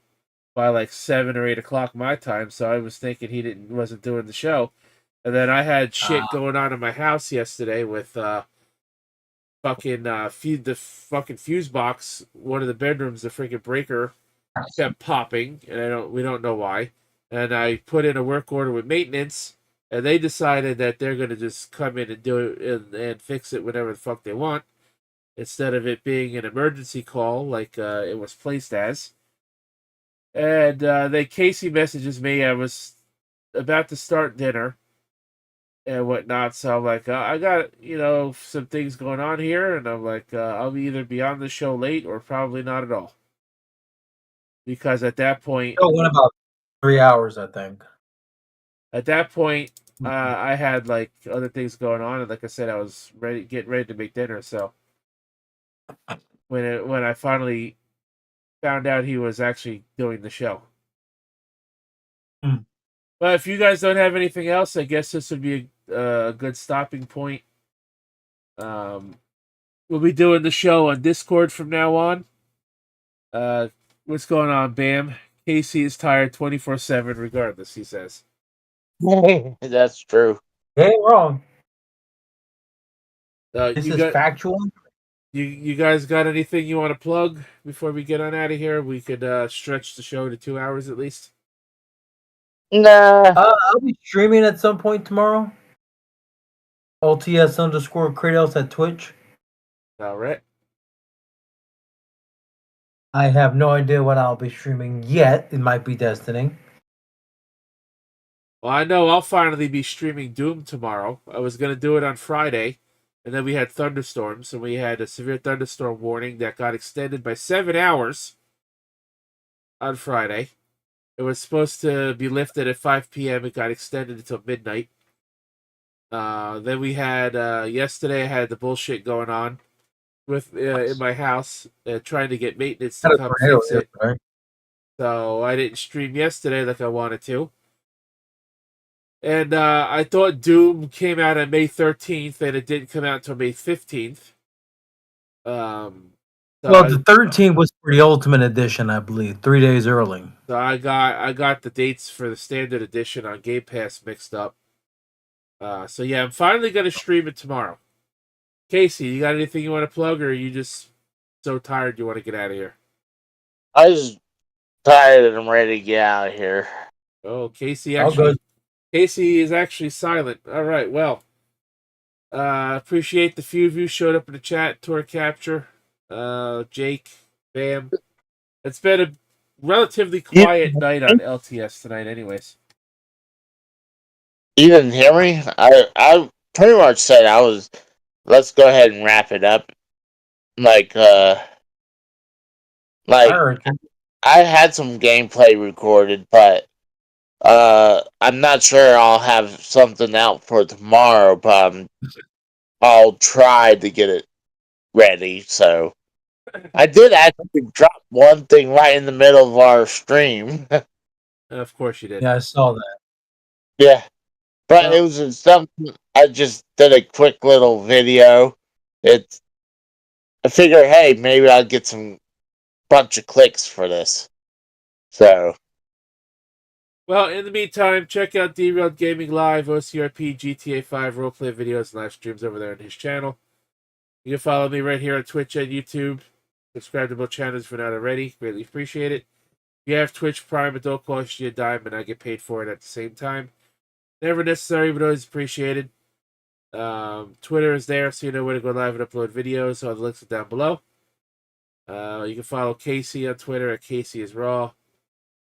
by like 7 or 8 o'clock my time, so I was thinking he wasn't doing the show. And then I had shit going on in my house yesterday with the fucking fuse box. One of the bedrooms, the freaking breaker kept popping, and we don't know why. And I put in a work order with maintenance, and they decided that they're gonna just come in and do it and fix it whenever the fuck they want, instead of it being an emergency call like it was placed as. And they Casey messages me. I was about to start dinner and whatnot, so I'm like, I got some things going on here, and I'm like, I'll either be on the show late or probably not at all, because It went about 3 hours, I think. at that point, I had like other things going on, and like I said, I was getting ready to make dinner. So when I finally found out he was actually doing the show. Hmm. But if you guys don't have anything else, I guess this would be a good stopping point. Um, we'll be doing the show on Discord from now on. What's going on, Bam? Casey is tired 24/7, regardless. He says. that's true. You ain't wrong. This You is got factual. you guys got anything you want to plug before we get on out of here? We could stretch the show to 2 hours at least. Nah, I'll be streaming at some point tomorrow. LTS_Kratos at Twitch. All right. I have no idea what I'll be streaming yet. It might be Destiny. Well, I know I'll finally be streaming Doom tomorrow. I was gonna do it on Friday, and then we had thunderstorms, and we had a severe thunderstorm warning that got extended by 7 hours on Friday. It was supposed to be lifted at 5 p.m. It got extended until midnight. Then we had yesterday. I had the bullshit going on with in my house, trying to get maintenance to Had a come tornado fix it. yesterday. So I didn't stream yesterday like I wanted to. And I thought Doom came out on May 13th, and it didn't come out until May 15th. Well, the 13th was for the Ultimate Edition, I believe, 3 days early. So I got the dates for the standard edition on Game Pass mixed up. So yeah, I'm finally gonna stream it tomorrow. Casey, you got anything you want to plug, or are you just so tired you want to get out of here? I was tired and I'm ready to get out of here. Oh, Casey is actually silent. All right, well, appreciate the few of you showed up in the chat. Tour Capture, Jake, Bam. It's been a relatively quiet night on LTS tonight, anyways. You didn't hear me? I pretty much said let's go ahead and wrap it up. Like I heard you. I had some gameplay recorded, but I'm not sure I'll have something out for tomorrow, but I'll try to get it ready. So I did actually drop one thing right in the middle of our stream. Of course you did. Yeah, I saw that. Yeah, but Well, it was something I just did a quick little video. It's I figure, hey, maybe I'll get some bunch of clicks for this. So well, in the meantime, check out Derailed Gaming Live, OCRP, GTA 5 roleplay videos and live streams over there on his channel. You can follow me right here on Twitch and YouTube. Subscribe to both channels if you're not already. Greatly appreciate it. If you have Twitch Prime, it don't cost you a dime, and I get paid for it at the same time. Never necessary, but always appreciated. Twitter is there, so you know where to go live and upload videos. All the links are down below. You can follow Casey on Twitter at Casey is Raw.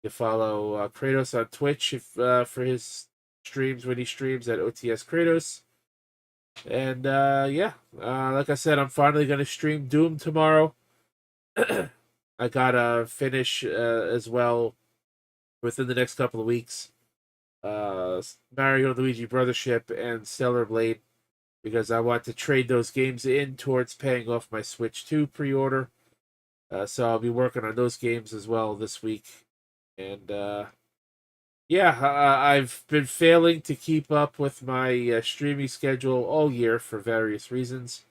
You can follow Kratos on Twitch if for his streams when he streams at OTS Kratos. And like I said, I'm finally gonna stream Doom tomorrow. I gotta finish as well within the next couple of weeks. Mario Luigi Brothership and Stellar Blade, because I want to trade those games in towards paying off my Switch 2 pre-order. So I'll be working on those games as well this week. And I've been failing to keep up with my streaming schedule all year for various reasons.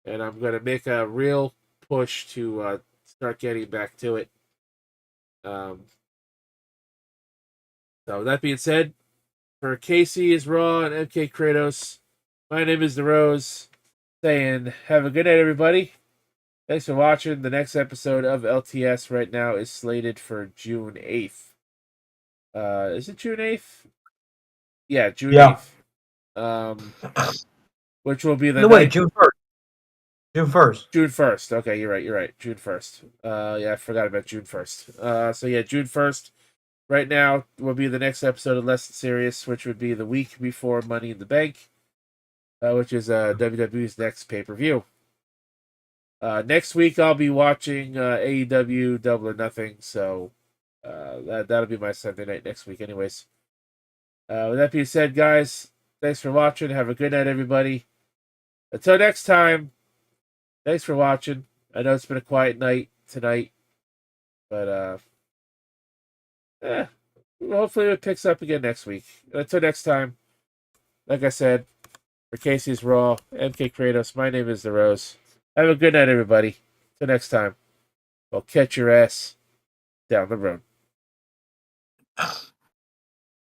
And I'm going to make a real push to start getting back to it. So that being said, for Casey is Raw and MK Kratos, my name is The Rose, saying have a good night, everybody. Thanks for watching. The next episode of LTS right now is slated for June 8th. Is it June 8th? Yeah, June 8th. Which will be the No, wait, June 1st. June 1st. June 1st. Okay, you're right. June 1st. I forgot about June 1st. So yeah, June 1st. Right now will be the next episode of Less Than Serious, which would be the week before Money in the Bank, which is WWE's next pay-per-view. Next week I'll be watching AEW Double or Nothing, so that'll be my Sunday night next week anyways. With that being said, guys, thanks for watching. Have a good night, everybody. Until next time, thanks for watching. I know it's been a quiet night tonight, but hopefully it picks up again next week. Until next time, like I said, for Casey's Raw, MK Kratos, my name is The Rose. Have a good night, everybody. Till next time, I'll catch your ass down the road.